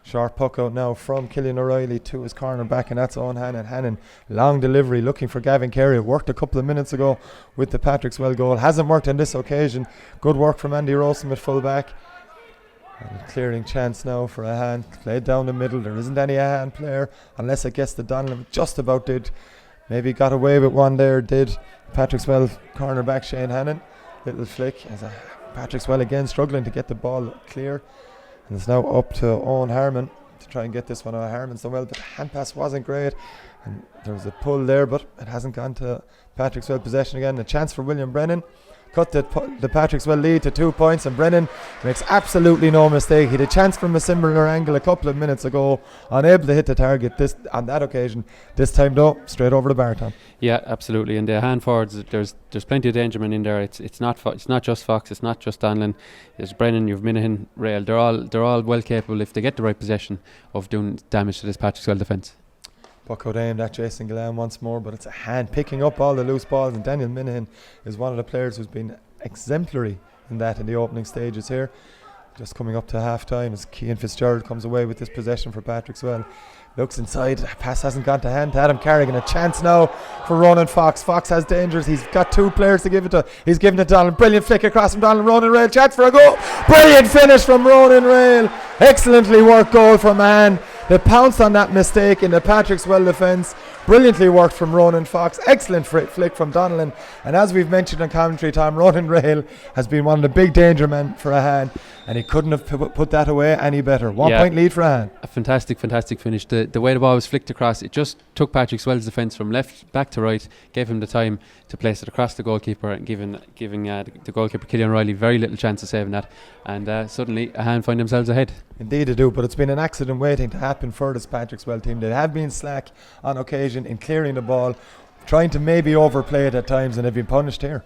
Short puck out now from Killian O'Reilly to his corner back, and that's on Hannon. Hannon, long delivery looking for Gavin Carey. It worked a couple of minutes ago with the Patrickswell goal. Hasn't worked on this occasion. Good work from Andy Rosen at full back. And a clearing chance now for Ahane. Played down the middle. There isn't any Ahane player unless it gets to Donlan. Just about did. Maybe got away with one there. Did Patrickswell corner back Shane Hannon. Little flick. As Patrickswell again struggling to get the ball clear. And it's now up to Owen Harriman to try and get this one out. Harriman's done well, but the hand pass wasn't great. And there was a pull there, but it hasn't gone to Patrickswell possession again. A chance for William Brennan. Cut the Patrickswell lead to 2 points, and Brennan makes absolutely no mistake. He had a chance from a similar angle a couple of minutes ago, unable to hit the target on that occasion. This time though, straight over the bar, Tom. Yeah, absolutely. And the hand forwards, there's plenty of dangermen in there. It's not just Fox, it's not just Donlan. There's Brennan, you've Minahan, Rail. They're all well capable, if they get the right possession, of doing damage to this Patrickswell defence. Puck out aimed at Jason Gillan once more, but it's Ahane picking up all the loose balls, and Daniel Minahan is one of the players who's been exemplary in that in the opening stages here. Just coming up to half time as Cian Fitzgerald comes away with this possession for Patrickswell. Looks inside, pass hasn't gone to hand to Adam Carrigan. A chance now for Ronan Fox. Fox has dangers, he's got 2 players to give it to. He's given it to Donald. Brilliant flick across from Donald. Ronan Rail, chance for a goal. Brilliant finish from Ronan Rail. Excellently worked goal from Ahane. They pounced on that mistake in the Patrickswell defence. Brilliantly worked from Ronan Fox. Excellent flick from Donnellan. And as we've mentioned in commentary time, Ronan Rail has been one of the big danger men for Ahane, and he couldn't have put that away any better. 1 point lead for Ahane. A fantastic finish. The way the ball was flicked across, it just took Patrickswell's defence from left back to right, gave him the time to place it across the goalkeeper, and giving the goalkeeper Killian Riley very little chance of saving that. And suddenly Ahane find themselves ahead. Indeed they do, but it's been an accident waiting to happen for this Patrickswell team. They have been slack on occasion in clearing the ball, trying to maybe overplay it at times, and they've been punished here.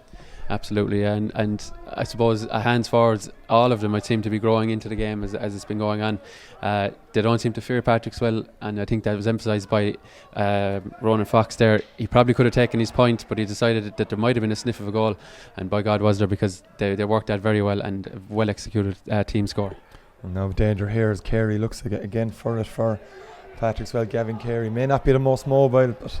Absolutely, and I suppose Ahane's forwards, all of them, might seem to be growing into the game as it's been going on. They don't seem to fear Patrickswell, and I think that was emphasised by Ronan Fox there. He probably could have taken his point, but he decided that there might have been a sniff of a goal, and by God was there, because they worked that very well, and a well executed team score. And now danger here as Carey looks again for it for Patrickswell. Gavin Carey may not be the most mobile, but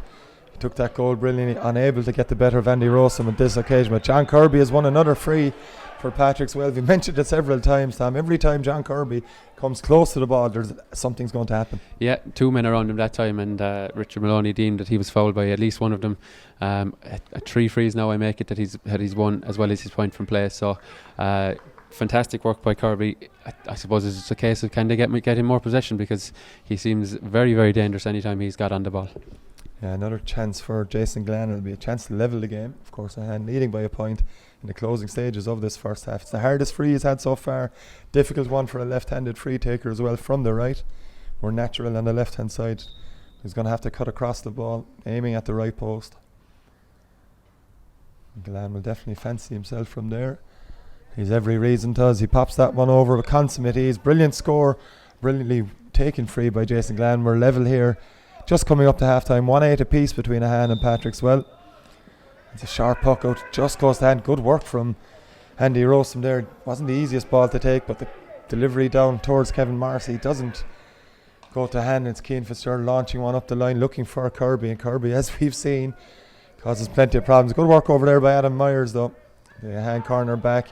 he took that goal brilliantly, unable to get the better of Andy Rossum at this occasion. But John Kirby has won another free for Patrickswell. We mentioned it several times, Tom. Every time John Kirby comes close to the ball, something's going to happen. Yeah, 2 men around him that time, and Richard Maloney deemed that he was fouled by at least one of them. At 3 frees now, I make it that he's won, as well as his point from play. So fantastic work by Kirby. I suppose it's just a case of can they get him more possession, because he seems very, very dangerous anytime he's got on the ball. Yeah, another chance for Jason Glenn. It'll be a chance to level the game. Of course, Ahane leading by a point in the closing stages of this first half. It's the hardest free he's had so far. Difficult one for a left-handed free taker as well from the right. More natural on the left-hand side. He's going to have to cut across the ball, aiming at the right post. Glenn will definitely fancy himself from there. He's every reason to. He pops that one over with consummate ease. Brilliant score. Brilliantly taken free by Jason Glenn. We're level here. Just coming up to half time, 1-8 apiece between Ahane and Patrickswell. It's a sharp puck out, just goes to hand. Good work from Andy Rossum there. Wasn't the easiest ball to take, but the delivery down towards Kevin Marcy doesn't go to hand. It's Cian Fitzgerald launching one up the line, looking for Kirby, and Kirby, as we've seen, causes plenty of problems. Good work over there by Adam Myers though, the Ahane corner back,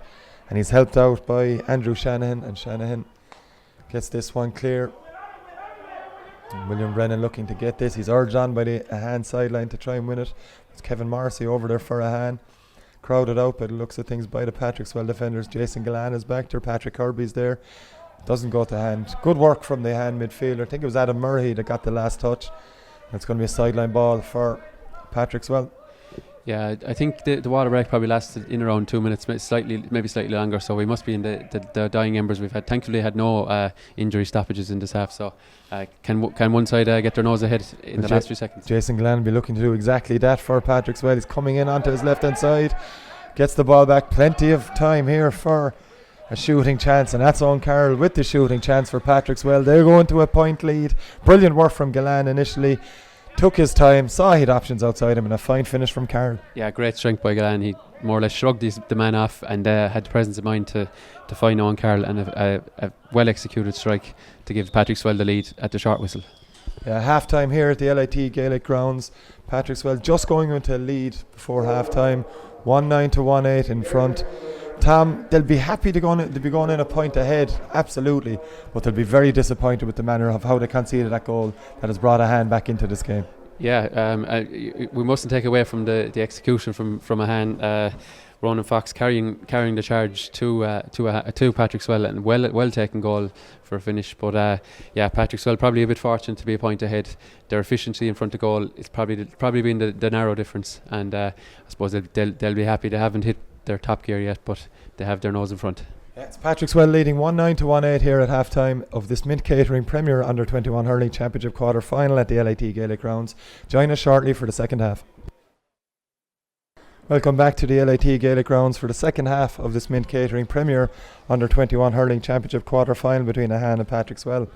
and he's helped out by Andrew Shanahan, and Shanahan gets this one clear. William Brennan looking to get this. He's urged on by the Ahane sideline to try and win it. It's Kevin Marcy over there for Ahane. Crowded out by the looks of things by the Patrickswell defenders. Jason Gillan is back there. Patrick Kirby's there. Doesn't go to hand. Good work from the Ahane midfielder. I think it was Adam Murray that got the last touch. It's going to be a sideline ball for Patrickswell. Yeah, I think the water break probably lasted in around 2 minutes, maybe slightly longer. So we must be in the dying embers. We've thankfully had no injury stoppages in this half. So can one side get their nose ahead in the last few seconds? Jason Glenn will be looking to do exactly that for Patrickswell. He's coming in onto his left hand side, gets the ball back. Plenty of time here for a shooting chance, and that's Owen Carroll with the shooting chance for Patrickswell. They're going to a point lead. Brilliant work from Gillan initially. Took his time, saw he had options outside him, and a fine finish from Carroll. Yeah, great strength by Gillan. He more or less shrugged the man off, and had the presence of mind to find Owen Carroll, and a well executed strike to give Patrickswell the lead at the short whistle. Yeah, half time here at the LIT Gaelic grounds. Patrickswell just going into a lead before half time, 1-9 to 1-8 in front. Tom, they'll be happy to be going in a point ahead, absolutely, but they'll be very disappointed with the manner of how they conceded that goal that has brought Ahane back into this game. Yeah, we mustn't take away from the execution from Ahane. Ronan Fox carrying the charge to Patrickswell, and well taken goal for a finish. But Patrickswell probably a bit fortunate to be a point ahead. Their efficiency in front of goal is probably been the narrow difference, and I suppose they'll be happy they haven't hit their top gear yet, but they have their nose in front. Yeah, it's Patrickswell leading 1-9 to 1-8 here at half time of this Mint Catering Premier Under 21 Hurling Championship quarter final at the LIT Gaelic grounds. Join us shortly for the second half. Welcome back to the LIT Gaelic grounds for the second half of this Mint Catering Premier Under 21 Hurling Championship quarter final between Ahane and Patrickswell.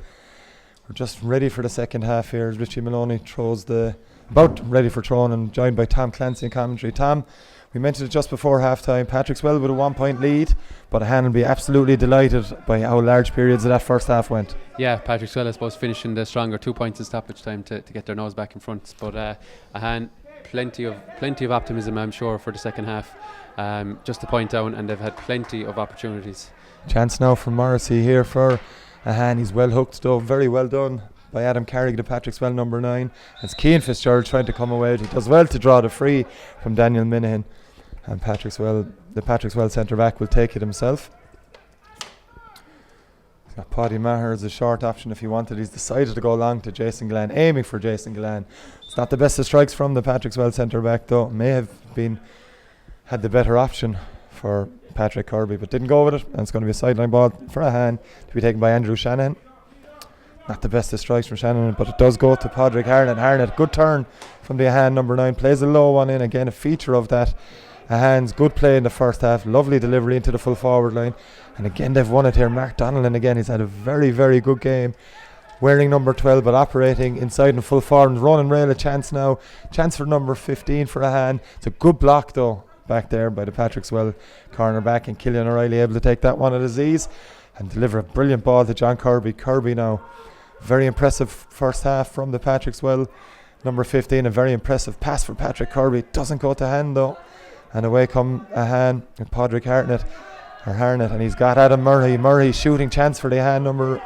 We're just ready for the second half here as Richie Maloney throws the about ready for throwing, and joined by Tom Clancy in commentary. Tom, we mentioned it just before half-time, Patrickswell with a 1 point lead, but Ahane will be absolutely delighted by how large periods of that first half went. Yeah, Patrickswell, I suppose, finishing the stronger 2 points in stoppage time to get their nose back in front. But Ahane, plenty of optimism, I'm sure, for the second half. Just to point out, and they've had plenty of opportunities. Chance now from Morrissey here for Ahane. He's well hooked though, very well done by Adam Carrick, the Patrickswell number 9. It's Cian Fitzgerald trying to come away. He does well to draw the free from Daniel Minahan, and the Patrickswell centre back will take it himself. He's got Paddy Maher as a short option if he wanted. He's decided to go long to Jason Glenn, aiming for Jason Glenn. It's not the best of strikes from the Patrickswell centre back though. May have had the better option for Patrick Kirby, but didn't go with it, and it's going to be a sideline ball for Ahane to be taken by Andrew Shanahan. Not the best of strikes from Shanahan, but it does go to Padraig Harnett. Harnett, good turn from the Ahane number 9, plays a low one in, again a feature of that. Ahane's good play in the first half, lovely delivery into the full forward line, and again they've won it here. Mark Donnellan again, he's had a very, very good game, wearing number 12 but operating inside in full forward. Ronan Rail a chance now, chance for number 15 for Ahane. It's a good block though back there by the Patrickswell cornerback, and Killian O'Reilly able to take that one at his ease and deliver a brilliant ball to John Kirby. Kirby now, very impressive first half from the Patrickswell number 15, a very impressive pass for Patrick Kirby. It doesn't go to hand though, and away come Ahane and Padraig Harnett, and he's got Adam Murray shooting chance for the Ahane number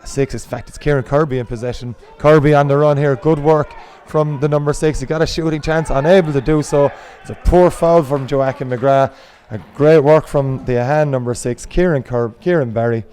6. In fact, it's Kieran Kirby in possession. Kirby on the run here, good work from the number 6. He got a shooting chance, unable to do so. It's a poor foul from Joachim McGrath. A great work from the Ahane number 6, Kieran Barry,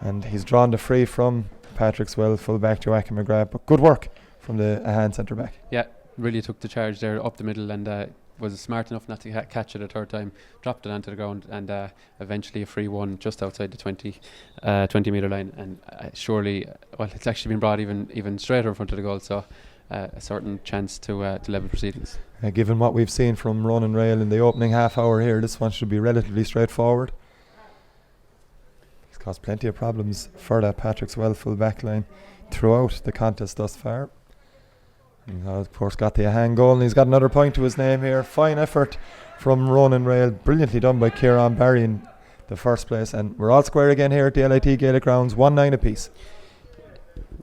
and he's drawn the free from Patrickswell fullback Joachim McGrath. But good work from the Ahane centre back. Yeah, really took the charge there up the middle, and was smart enough not to catch it a third time, dropped it onto the ground, and eventually a free one just outside the 20 metre line, and surely, well, it's actually been brought even straighter in front of the goal, so a certain chance to level proceedings. Given what we've seen from Ronan Rail in the opening half hour here, this one should be relatively straightforward. He's caused plenty of problems for that Patrickswell full back line throughout the contest thus far. He's of course got the Ahane goal, and he's got another point to his name here. Fine effort from Ronan Rail, brilliantly done by Kieran Barry in the first place, and we're all square again here at the LIT Gaelic Grounds, 1-9 apiece.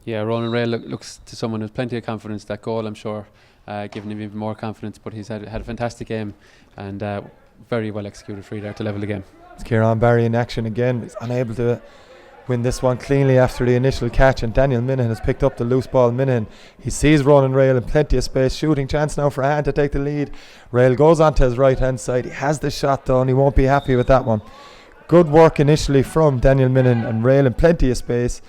Yeah, Ronan Rail looks to someone with plenty of confidence. That goal, I'm sure, giving him even more confidence, but he's had a fantastic game, and very well executed free there to level again. It's Kieran Barry in action again. He's unable to win this one cleanly after the initial catch, and Daniel Minahan has picked up the loose ball. Minahan, he sees Ronan Rail in plenty of space, shooting chance now for Ahane to take the lead. Rail goes onto his right hand side. He has the shot though, and he won't be happy with that one. Good work initially from Daniel Minahan, and Rail in plenty of space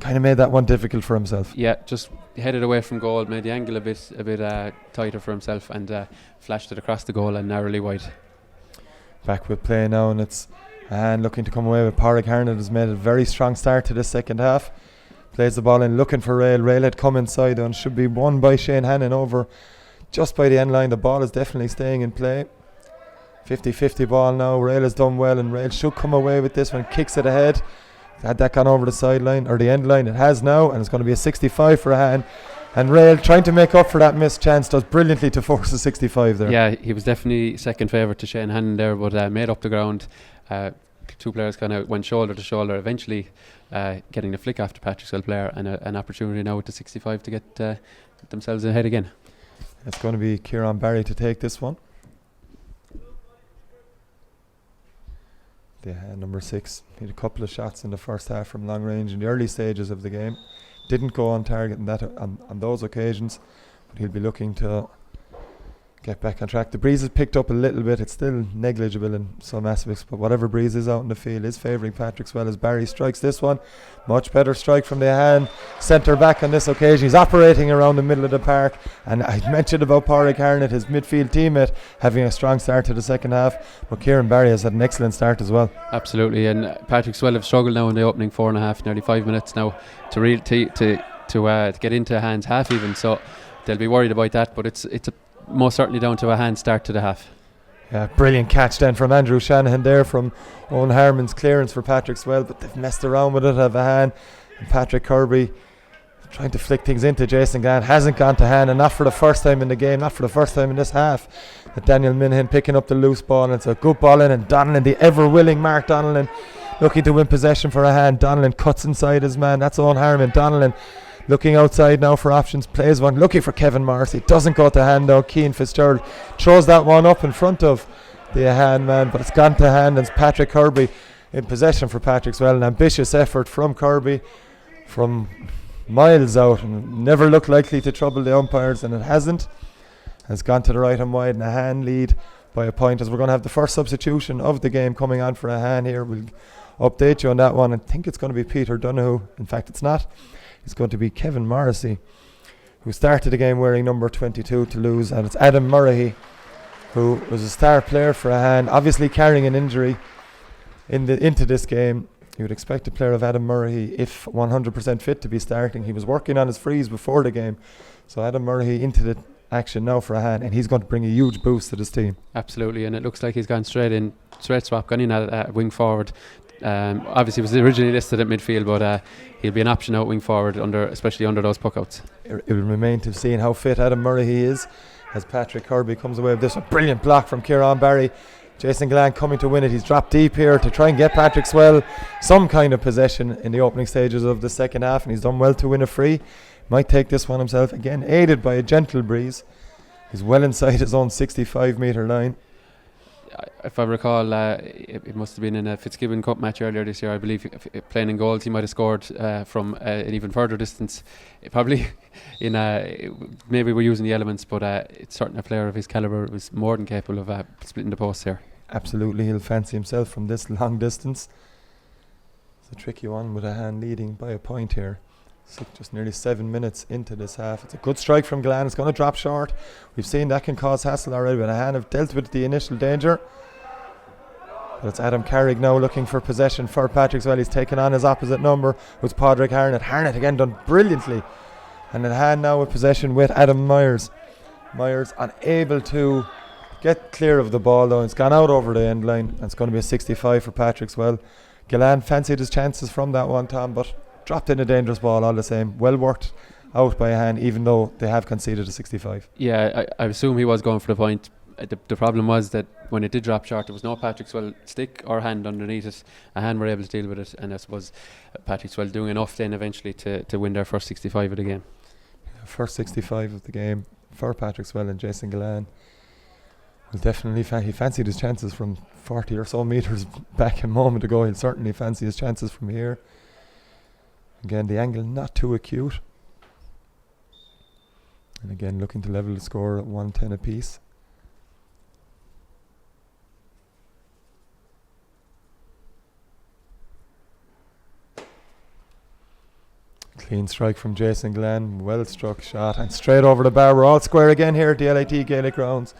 kind of made that one difficult for himself. Yeah, just headed away from goal, made the angle a bit tighter for himself, and flashed it across the goal and narrowly wide. Back with play now, and it's Ahane looking to come away with Padraig Harnett. Has made a very strong start to the second half. Plays the ball in, looking for Rail. Rail had come inside and should be won by Shane Hannon over just by the end line. The ball is definitely staying in play. 50-50 ball now. Rail has done well, and Rail should come away with this one. Kicks it ahead. Had that gone over the sideline or the end line, it has now, and it's going to be a 65 for Ahane. And Rail, trying to make up for that missed chance, does brilliantly to force a 65 there. Yeah, he was definitely second favourite to Shane Hannon there, but made up the ground. Two players kind of went shoulder to shoulder, eventually getting the flick after Patrickswell player, and an opportunity now with the 65 to get themselves ahead again. It's going to be Kieran Barry to take this one. Number 6 had a couple of shots in the first half from long range in the early stages of the game. Didn't go on target on those occasions, but he'll be looking to get back on track. The breeze has picked up a little bit. It's still negligible in some aspects, but whatever breeze is out in the field is favouring Patrickswell as Barry strikes this one. Much better strike from the Ahane centre back on this occasion. He's operating around the middle of the park, and I mentioned about Padraig Harnett, his midfield teammate, having a strong start to the second half, but Kieran Barry has had an excellent start as well. Absolutely, and Patrickswell have struggled now in the opening 4.5, nearly 5 minutes now to get into Ahane's half even, so they'll be worried about that, but it's most certainly down to a hand start to the half. Yeah, brilliant catch then from Andrew Shanahan there from Owen Harmon's clearance for Patrickswell, but they've messed around with it. Ahane and Patrick Kirby trying to flick things into Jason Glenn. Hasn't gone to hand, and not for the first time in the game, not for the first time in this half. That Daniel Minahan picking up the loose ball, and it's a good ball in, and Donnellan, the ever-willing Mark Donnellan, looking to win possession for Ahane. Donnellan cuts inside his man. That's Owen Harriman. Donnellan looking outside now for options. Plays one, looking for Kevin Morrissey. Doesn't go to hand though. Keane Fitzgerald throws that one up in front of the Ahane man, but it's gone to hand, and it's Patrick Kirby in possession for Patrickswell. An ambitious effort from Kirby from miles out, and never looked likely to trouble the umpires, and it hasn't. Has gone to the right and wide, and Ahane lead by a point, as we're going to have the first substitution of the game coming on for Ahane here. We'll update you on that one. I think it's going to be Peter Donoghue. In fact, it's not. It's going to be Kevin Morrissey, who started the game wearing number 22 to lose, and it's Adam Murray, who was a star player for Ahane, obviously carrying an injury into this game. You would expect a player of Adam Murray, if 100% fit, to be starting. He was working on his freeze before the game, so Adam Murray into the action now for Ahane, and he's going to bring a huge boost to this team. Absolutely, and it looks like he's gone straight swap, gone in at wing forward. Obviously was originally listed at midfield, but he'll be an option out wing forward, especially under those puckouts. It will remain to be seen how fit Adam Murray he is, as Patrick Kirby comes away with this. A brilliant block from Kieran Barry. Jason Glenn coming to win it. He's dropped deep here to try and get Patrickswell some kind of possession in the opening stages of the second half, and he's done well to win a free. Might take this one himself, again aided by a gentle breeze. He's well inside his own 65 metre line. If I recall, it must have been in a Fitzgibbon Cup match earlier this year. I believe playing in goals, he might have scored from an even further distance. Probably maybe we're using the elements, but it's certainly a player of his calibre was more than capable of splitting the posts here. Absolutely, he'll fancy himself from this long distance. It's a tricky one with Ahane leading by a point here. Just nearly 7 minutes into this half. It's a good strike from Glenn. It's going to drop short. We've seen that can cause hassle already, but Ahane have dealt with the initial danger. But it's Adam Carrick now looking for possession for Patrickswell. He's taken on his opposite number, who's Padraig Harnett. Harnett again done brilliantly. And Ahane now with possession with Adam Myers. Myers unable to get clear of the ball though. It's gone out over the end line, and it's going to be a 65 for Patrickswell. Gillan fancied his chances from that one, Tom, but dropped in a dangerous ball all the same. Well worked out by Ahane, even though they have conceded a 65. Yeah, I assume he was going for the point. The problem was that when it did drop short, there was no Patrickswell stick or hand underneath it. Ahane were able to deal with it, and I suppose Patrickswell doing enough then eventually to win their first 65 of the game. First 65 of the game for Patrickswell, and Jason Gillan will definitely he fancied his chances from 40 or so metres back a moment ago. He'll certainly fancy his chances from here. Again, the angle not too acute, and again looking to level the score at 1-10 apiece. Clean strike from Jason Glenn, well struck shot, and straight over the bar. We're all square again here at the LIT Gaelic Grounds.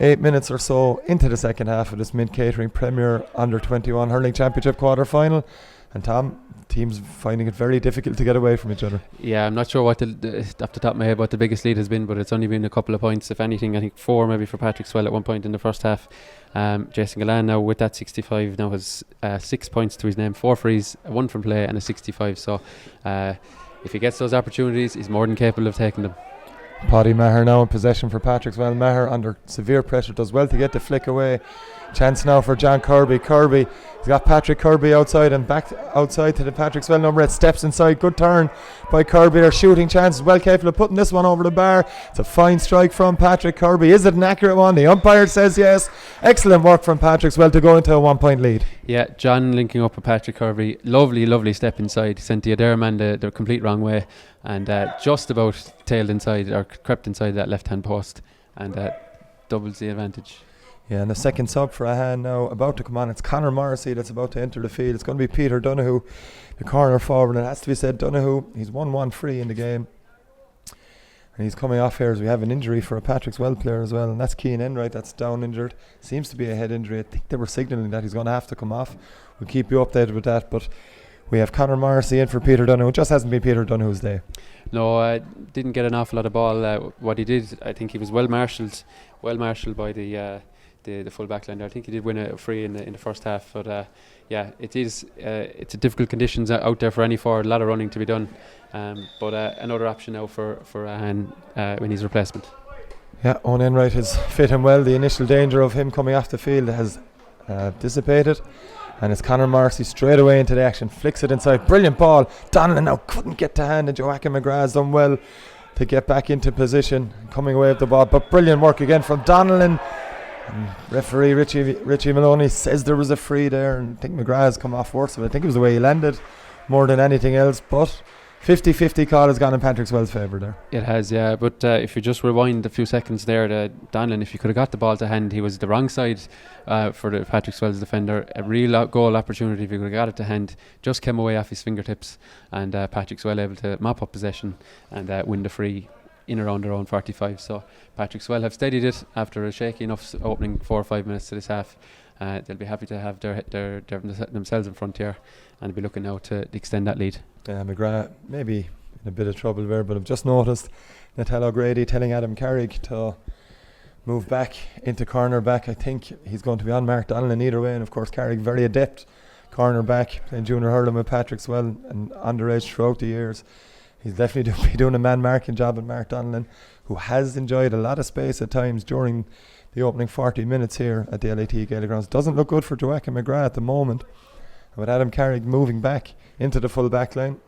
8 minutes or so into the second half of this Mint Catering Premier Under-21 Hurling Championship quarter final, and Tom, teams finding it very difficult to get away from each other. Yeah, I'm not sure what off the top of my head what the biggest lead has been, but it's only been a couple of points, if anything. I think 4 maybe for Patrickswell at one point in the first half. Jason Gillan now with that 65 now has 6 points to his name, 4 frees, 1 from play and a 65, so if he gets those opportunities, he's more than capable of taking them. Paddy Maher now in possession for Patrickswell. Maher under severe pressure does well to get the flick away. Chance now for John Kirby. Kirby, he's got Patrick Kirby outside and back outside to the Patrickswell number 8. Steps inside, good turn by Kirby. They're shooting chances, well capable of putting this one over the bar. It's a fine strike from Patrick Kirby. Is it an accurate one? The umpire says yes. Excellent work from Patrickswell to go into a 1 point lead. Yeah, John linking up with Patrick Kirby. Lovely step inside. Sent the Adair man the complete wrong way, and just about tailed inside or crept inside that left hand post, and doubles the advantage. Yeah, and the second sub for Ahane now about to come on. It's Conor Morrissey that's about to enter the field. It's going to be Peter Donoghue, the corner forward. And it has to be said, Donoghue, he's 1-1 free in the game. And he's coming off here as we have an injury for a Patrickswell player as well. And that's Cian Enright, that's down injured. Seems to be a head injury. I think they were signalling that he's going to have to come off. We'll keep you updated with that. But we have Conor Morrissey in for Peter Donoghue. It just hasn't been Peter Donoghue's day. No, didn't get an awful lot of ball. What he did, I think he was well marshalled by the full back line there. I think he did win a free in the first half, but yeah, it's a difficult conditions out there for any forward. A lot of running to be done. But another option now for Ahane when he's replacement. Yeah, Owen Enright is fit and well. The initial danger of him coming off the field has dissipated. And it's Conor Marcy straight away into the action. Flicks it inside. Brilliant ball. Donnellan now couldn't get to hand. And Joachim McGrath's done well to get back into position. Coming away with the ball. But brilliant work again from Donnellan. And referee Richie Maloney says there was a free there. And I think McGrath's come off worse of it. I think it was the way he landed more than anything else. But 50-50 call has gone in Patrickswell's favour there. It has, yeah. But if you just rewind a few seconds there, Donlan, if you could have got the ball to hand, he was the wrong side for the Patrickswell's defender. A real goal opportunity if he could have got it to hand. Just came away off his fingertips, and Patrickswell able to mop up possession and win the free in around their own 45. So Patrickswell have steadied it after a shaky enough opening 4 or 5 minutes to this half. They'll be happy to have their themselves in front here and be looking now to extend that lead. McGrath maybe in a bit of trouble there, but I've just noticed Natal O'Grady telling Adam Carrick to move back into corner back. I think he's going to be on Mark Donnellan either way, and of course Carrick very adept corner back, playing junior hurling with Patrickswell and underage throughout the years. He's definitely be doing a man marking job at Mark Donnellan, who has enjoyed a lot of space at times during the opening 40 minutes here at the LAT Gaelic Grounds. Doesn't look good for Joachim McGrath at the moment. And with Adam Carrick moving back into the full back line,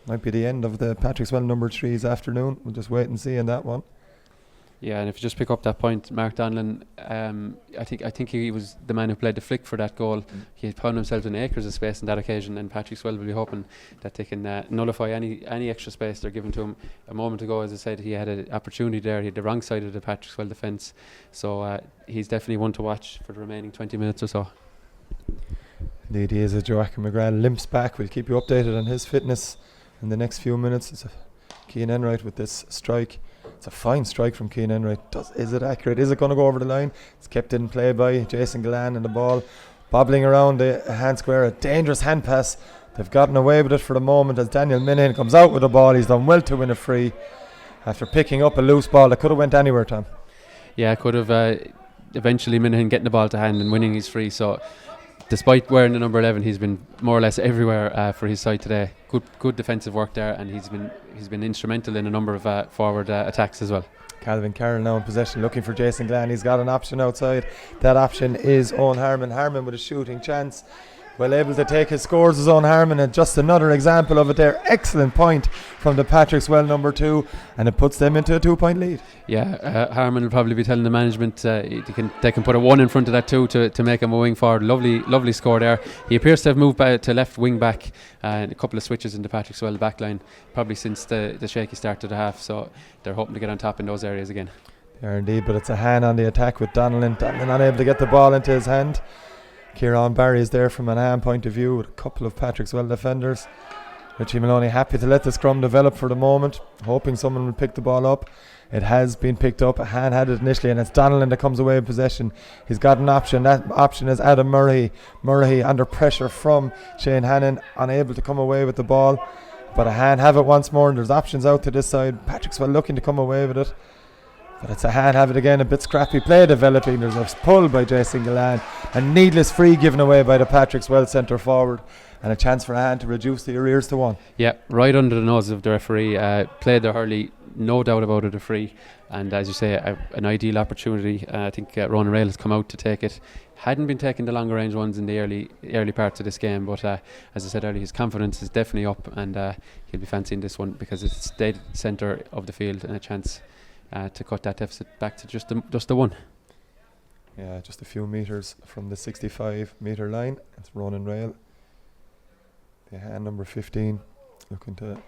might be the end of the Patrickswell number 3's afternoon. We'll just wait and see in that one. Yeah, and if you just pick up that point, Mark Donlan, I think he was the man who played the flick for that goal. He had found himself in acres of space on that occasion, and Patrickswell will be hoping that they can nullify any extra space they're given to him. A moment ago, as I said, he had an opportunity there. He had the wrong side of the Patrickswell defence, so he's definitely one to watch for the remaining 20 minutes or so. Indeed he is. As Joachim McGrath limps back, we'll keep you updated on his fitness in the next few minutes. It's Cian Enright with this strike. It's a fine strike from Cian Enright. Is it accurate? Is it going to go over the line? It's kept in play by Jason Gallan, and the ball bobbling around the hand square. A dangerous hand pass. They've gotten away with it for the moment as Daniel Minahan comes out with the ball. He's done well to win a free after picking up a loose ball that could have went anywhere, Tom. Yeah, could have eventually Minahan getting the ball to hand and winning his free. So despite wearing the number 11, he's been more or less everywhere for his side today. Good defensive work there, and he's been instrumental in a number of forward attacks as well. Calvin Carroll now in possession, looking for Jason Glenn. He's got an option outside. That option is Owen Harmon. Harmon with a shooting chance. Well able to take his scores as Owen Harmon, and just another example of it there. Excellent point from the Patrickswell number 2, and it puts them into a 2-point lead. Yeah, Harmon will probably be telling the management they can put a 1 in front of that 2 to make him a wing forward. Lovely score there. He appears to have moved back to left wing back, and a couple of switches in the Patrickswell back line probably since the shaky start to the half, so they're hoping to get on top in those areas again. They are indeed, but it's a hand on the attack with Donnellan. Donnellan unable to get the ball into his hand. Kieran Barry is there from an Ahane point of view with a couple of Patrickswell defenders. Richie Maloney happy to let the scrum develop for the moment, hoping someone will pick the ball up. It has been picked up. Ahane had it initially, and it's Donnellan that comes away in possession. He's got an option. That option is Adam Murray. Murray under pressure from Shane Hannon, unable to come away with the ball. But Ahane have it once more, and there's options out to this side. Patrickswell looking to come away with it. But it's Ahane have it again, a bit scrappy play developing. There's a pull by Jason Gallan, a needless free given away by the Patrickswell centre forward, and a chance for Ahane to reduce the arrears to 1. Yeah, right under the nose of the referee. Played their hurley, no doubt about it, a free, and as you say, an ideal opportunity. I think Ronan Rail has come out to take it. Hadn't been taking the longer range ones in the early parts of this game, but as I said earlier, his confidence is definitely up, and he'll be fancying this one because it's dead centre of the field and a chance to cut that deficit back to just the 1. Yeah, just a few metres from the 65 metre line. It's Ronan Rail, the hand number 15, looking to,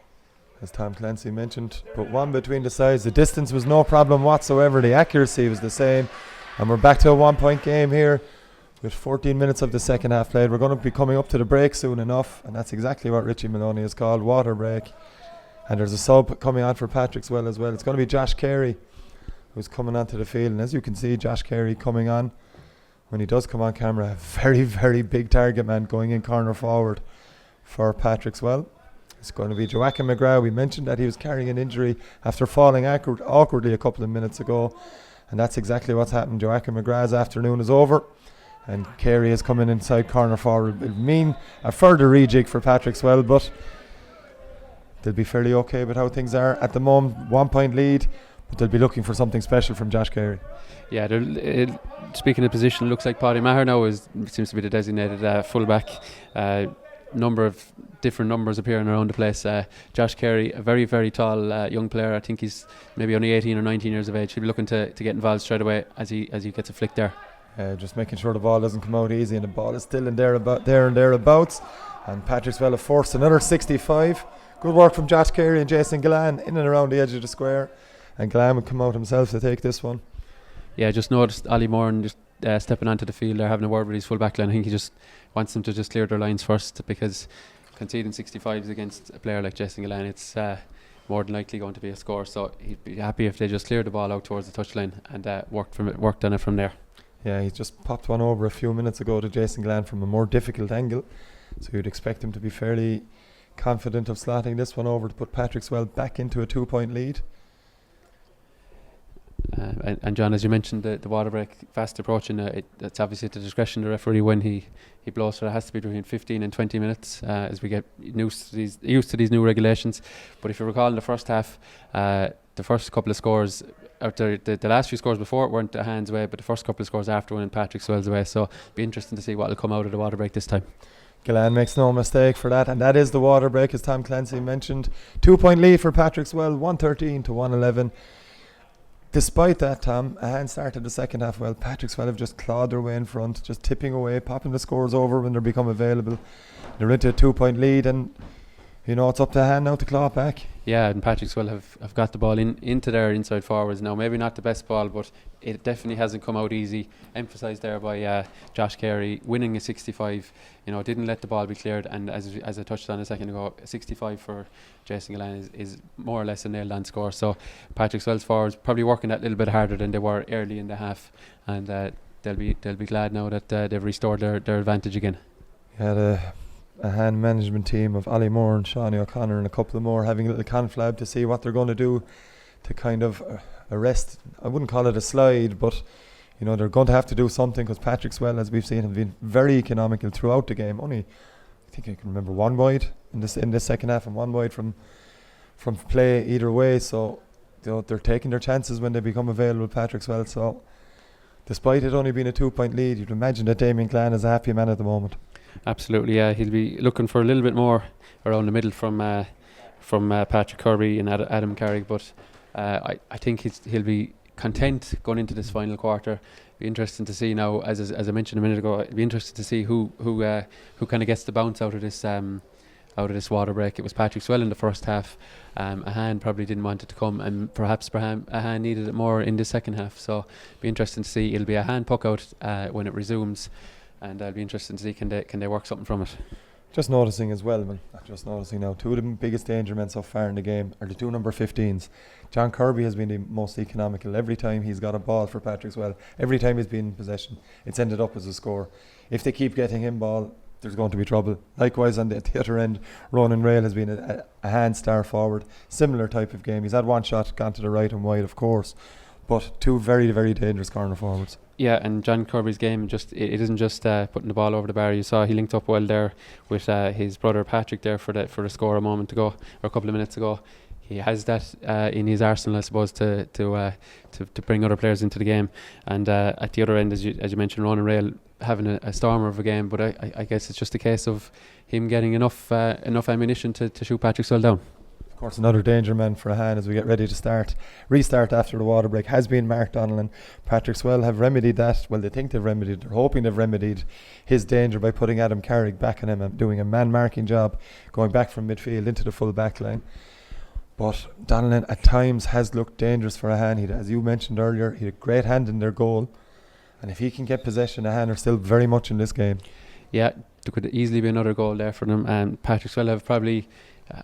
as Tom Clancy mentioned, put 1 between the sides. The distance was no problem whatsoever. The accuracy was the same, and we're back to a 1-point game here with 14 minutes of the second half played. We're going to be coming up to the break soon enough, and that's exactly what Richie Maloney has called water break. And there's a sub coming on for Patrickswell as well. It's going to be Josh Carey who's coming onto the field. And as you can see, Josh Carey coming on, when he does come on camera, a very, very big target man going in corner forward for Patrickswell. It's going to be Joachim McGrath. We mentioned that he was carrying an injury after falling awkwardly a couple of minutes ago. And that's exactly what's happened. Joachim McGrath's afternoon is over, and Carey is coming inside corner forward. It'll mean a further rejig for Patrickswell, but they'll be fairly okay with how things are at the moment. 1 point lead, but they'll be looking for something special from Josh Carey. Yeah, speaking of position, looks like Paddy Maher now seems to be the designated fullback. Number of different numbers appearing around the place. Josh Carey, a very, very tall young player. I think he's maybe only 18 or 19 years of age. He'll be looking to get involved straight away as he gets a flick there. Just making sure the ball doesn't come out easy, and the ball is still in there and thereabouts. And Patrickswell have forced another 65. Good work from Josh Carey and Jason Gillan in and around the edge of the square. And Gillan would come out himself to take this one. Yeah, just noticed Ollie Moran just stepping onto the field there, having a word with his full back line. I think he just wants them to just clear their lines first, because conceding 65s against a player like Jason Gillan, it's more than likely going to be a score. So he'd be happy if they just cleared the ball out towards the touchline and worked on it from there. Yeah, he just popped one over a few minutes ago to Jason Gillan from a more difficult angle. So you'd expect him to be fairly confident of slotting this one over to put Patrickswell back into a 2 point lead. And John, as you mentioned, the water break fast approaching. It's obviously at the discretion of the referee when he blows, so it has to be between 15 and 20 minutes as we get used to these new regulations. But if you recall, in the first half, the first couple of scores, after the last few scores before it weren't Ahane's way, but the first couple of scores after went in Patrickswell's way. So it'll be interesting to see what will come out of the water break this time. Gillan makes no mistake for that, and that is the water break, as Tom Clancy mentioned. 2 point lead for Patrickswell, 113 to 111. Despite that, Tom, Ahane started the second half well. Patrickswell have just clawed their way in front, just tipping away, popping the scores over when they become available. They're into a 2 point lead, and it's up to Ahane now to claw it back. Yeah, and Patrickswell have got the ball into their inside forwards now. Maybe not the best ball, but it definitely hasn't come out easy. Emphasised there by Josh Carey, winning a 65. Didn't let the ball be cleared, and as I touched on a second ago, 65 for Jason Gillan is more or less a nailed-on score. So Patrickswell's forwards probably working that little bit harder than they were early in the half, and they'll be glad now that they've restored their advantage again. Yeah, the Ahane management team of Ollie Moore and Sean O'Connor and a couple of more having a little conflab to see what they're going to do to kind of arrest. I wouldn't call it a slide, but they're going to have to do something, because Patrickswell, as we've seen, have been very economical throughout the game. Only, I think I can remember, one wide in the second half and one wide from play either way. So they're taking their chances when they become available, Patrickswell. So despite it only being a 2 point lead, you'd imagine that Damien Clan is a happy man at the moment. Absolutely, yeah. He'll be looking for a little bit more around the middle from Patrick Kirby and Adam Carrick, but I think he'll be content going into this final quarter. Be interesting to see now, as I mentioned a minute ago. It'd be interesting to see who kind of gets the bounce out of this water break. It was Patrickswell in the first half. Ahane probably didn't want it to come, and perhaps Ahane needed it more in the second half. So be interesting to see. It'll be a Ahane puck out when it resumes, and I'll be interested to see can they work something from it. Just noticing as well, now, two of the biggest danger men so far in the game are the two number 15s. John Kirby has been the most economical. Every time he's got a ball for Patrickswell, every time he's been in possession, it's ended up as a score. If they keep getting him ball, there's going to be trouble. Likewise, on the other end, Ronan Rail has been a hand star forward. Similar type of game. He's had one shot gone to the right and wide, of course, but two very, very dangerous corner forwards. Yeah, and John Kirby's game, it isn't just putting the ball over the bar. You saw he linked up well there with his brother Patrick there for the score a couple of minutes ago. He has that in his arsenal, I suppose, to bring other players into the game. And at the other end, as you mentioned, Ronan Rail having a stormer of a game, but I guess it's just a case of him getting enough ammunition to shoot Patrickswell down. Of course, another danger man for Ahane as we get ready to restart after the water break has been Mark Donnellan. Patrickswell have remedied that. Well, they're hoping they've remedied his danger by putting Adam Carrick back on him and doing a man marking job, going back from midfield into the full back line. But Donnellan at times has looked dangerous for Ahane. As you mentioned earlier, he had a great hand in their goal, and if he can get possession, Ahane are still very much in this game. Yeah, there could easily be another goal there for them, and Patrickswell have probably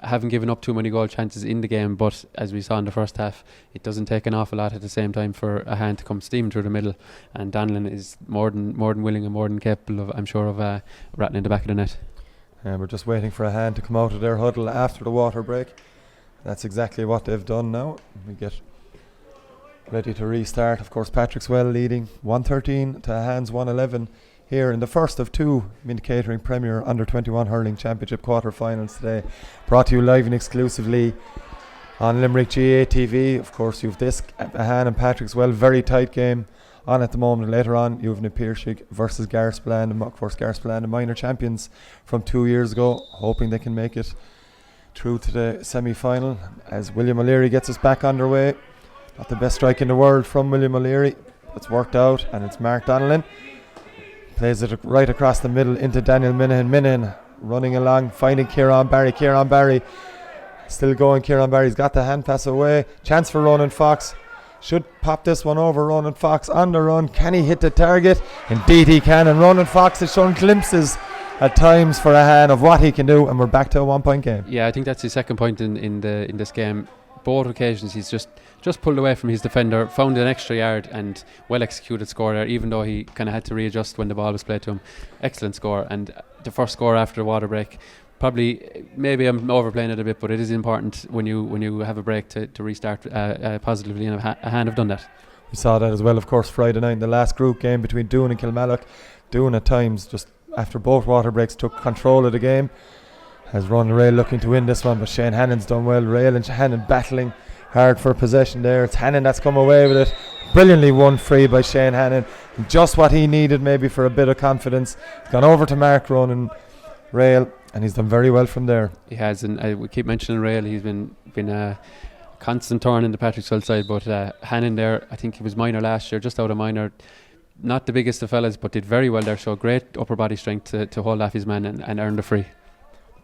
haven't given up too many goal chances in the game, but as we saw in the first half, it doesn't take an awful lot at the same time for Ahane to come steam through the middle, and Donnellan is more than willing and more than capable of, I'm sure, of rattling the back of the net. We're just waiting for Ahane to come out of their huddle after the water break. That's exactly what they've done now. We get ready to restart. Of course, Patrickswell leading 113 to Ahane's 111 here in the first of two Mint Catering Premier Under-21 Hurling Championship quarter-finals today. Brought to you live and exclusively on Limerick GA TV. Of course, you've this Ahane and Patrickswell, very tight game on at the moment. Later on, you've Napiershig versus Garsplan, and of course Garsplan, the minor champions from 2 years ago, hoping they can make it through to the semi-final as William O'Leary gets us back underway. Not the best strike in the world from William O'Leary. It's worked out, and it's Mark Donnellan. Plays it right across the middle into Daniel Minahan. Minahan running along, finding Kieran Barry. Kieran Barry still going. Kieran Barry's got the hand pass away. Chance for Ronan Fox. Should pop this one over. Ronan Fox on the run. Can he hit the target? Indeed he can. And Ronan Fox has shown glimpses at times for Ahane of what he can do. And we're back to a 1 point game. Yeah, I think that's his second point in this game. Both occasions he's just pulled away from his defender, found an extra yard, and well executed score there, even though he kind of had to readjust when the ball was played to him. Excellent score, and the first score after the water break. Probably, maybe I'm overplaying it a bit, but it is important when you have a break to restart positively, and Ahane have done that. We saw that as well, of course, Friday night in the last group game between Doon and Kilmallock. Doon at times, just after both water breaks, took control of the game. As Ron Rail looking to win this one, but Shane Hannon's done well. Rail and Hannon battling hard for possession there. It's Hannon that's come away with it. Brilliantly won free by Shane Hannon. Just what he needed maybe for a bit of confidence. He's gone over to Mark Ronan Rail, and he's done very well from there. He has, and we keep mentioning Rail. He's been a constant thorn in the Patrickswell side, but Hannon there, I think he was minor last year, just out of minor. Not the biggest of fellas, but did very well there. So great upper body strength to hold off his man and earn the free.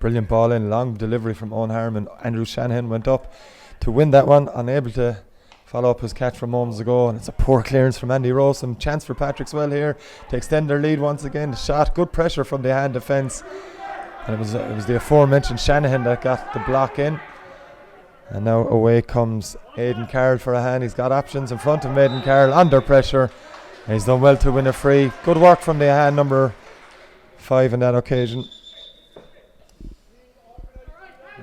Brilliant ball in, long delivery from Owen Harmon. Andrew Shanahan went up to win that one, unable to follow up his catch from moments ago, and it's a poor clearance from Andy Rossum. Chance for Patrickswell here to extend their lead once again. The shot, good pressure from the Ahane defence, and it was the aforementioned Shanahan that got the block in. And now away comes Aidan Carroll for Ahane. He's got options in front of Aidan Carroll under pressure, and he's done well to win a free. Good work from the Ahane number 5 on that occasion.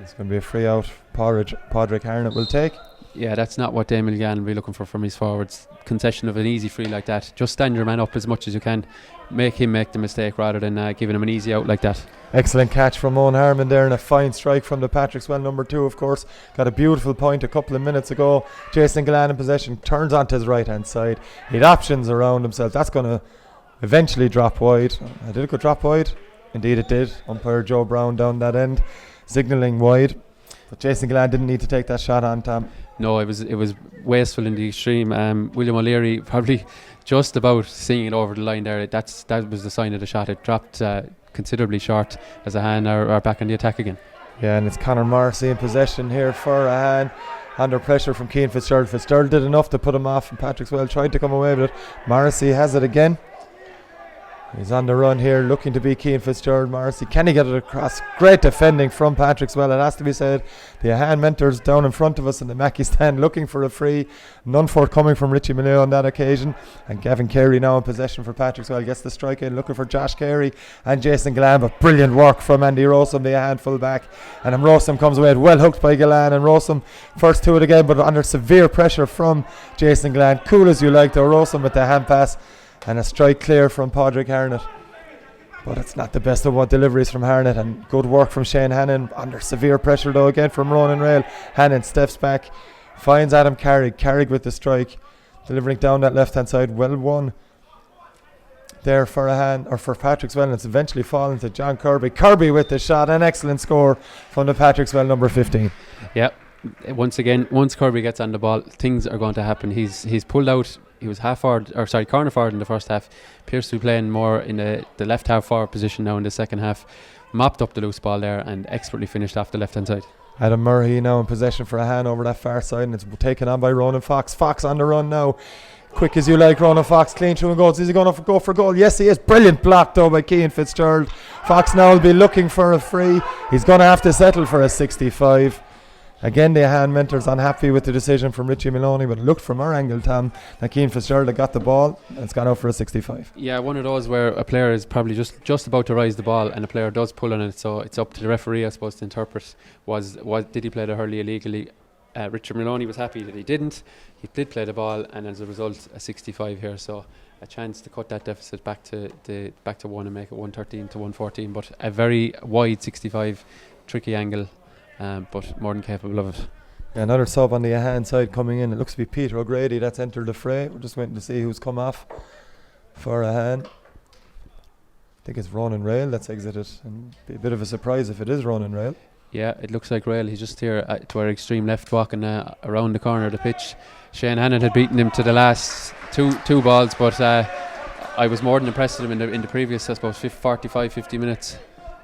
It's going to be a free out. Padraig Harnett will take. Yeah, that's not what Damien Gann will be looking for from his forwards. Concession of an easy free like that. Just stand your man up as much as you can. Make him make the mistake rather than giving him an easy out like that. Excellent catch from Owen Harmon there, and a fine strike from the Patrickswell number 2, of course. Got a beautiful point a couple of minutes ago. Jason Gallan in possession, turns onto his right hand side. He had options around himself. That's going to eventually drop wide. Did it go drop wide? Indeed it did. Umpire Joe Brown down that end, signalling wide, but Jason Gallan didn't need to take that shot on, Tom. No, it was wasteful in the extreme. William O'Leary probably just about seeing it over the line there. That was the sign of the shot. It dropped considerably short as Ahane are back on the attack again. Yeah, and it's Conor Morrissey in possession here for Ahane, under pressure from Cian Fitzgerald. Fitzgerald did enough to put him off, and Patrickswell tried to come away with it. Morrissey has it again. He's on the run here, looking to beat Cian Fitzgerald. Morrissey, can he get it across? Great defending from Patrickswell, it has to be said. The Ahane mentors down in front of us in the Mackey stand looking for a free. None forthcoming from Richie Maleo on that occasion. And Gavin Carey now in possession for Patrickswell. Gets the strike in, looking for Josh Carey and Jason Gallan. But brilliant work from Andy Rossum, the Ahane full back. And Rossum comes away well hooked by Gallan. And Rossum first to it again, but under severe pressure from Jason Gallan. Cool as you like though, Rossum with the hand pass. And a strike clear from Padraig Harnett. But it's not the best of what deliveries from Harnett. And good work from Shane Hannon. Under severe pressure though again from Ronan Rail. Hannon steps back. Finds Adam Carrick. Carrick with the strike. Delivering down that left hand side. Well won there for Ahane, or for Patrickswell. And it's eventually fallen to John Kirby. Kirby with the shot. An excellent score from the Patrickswell number 15. Yeah. Once again, once Kirby gets on the ball, things are going to happen. He's pulled out. He was corner forward in the first half. Appears to be playing more in the left half forward position now in the second half. Mopped up the loose ball there and expertly finished off the left hand side. Adam Murray now in possession for Ahane over that far side, and it's taken on by Ronan Fox. Fox on the run now. Quick as you like, Ronan Fox, clean through and goals. Is he going to go for goal? Yes, he is. Brilliant block though by Cian Fitzgerald. Fox now will be looking for a free. He's going to have to settle for a 65. Again, the Ahane mentors unhappy with the decision from Richie Maloney, but it looked from our angle, Tom, that Cian Fitzgerald got the ball and it's gone out for a 65. Yeah, one of those where a player is probably just about to rise the ball and a player does pull on it, so it's up to the referee, I suppose, to interpret did he play the hurley illegally. Richard Maloney was happy that he didn't. He did play the ball, and as a result, a 65 here. So a chance to cut that deficit back to 1 and make it 113 to 114. But a very wide 65, tricky angle, but more than capable of it. Another sub on the Ahane side coming in. It looks to be Peter O'Grady that's entered the fray. We're just waiting to see who's come off for Ahane. I think it's Ronan Rail that's exited, and be a bit of a surprise if it is Ronan Rail. Yeah, it looks like Rail. He's just here to our extreme left, walking around the corner of the pitch. Shane Hannon had beaten him to the last two balls, but I was more than impressed with him in the previous, I suppose, 50 minutes.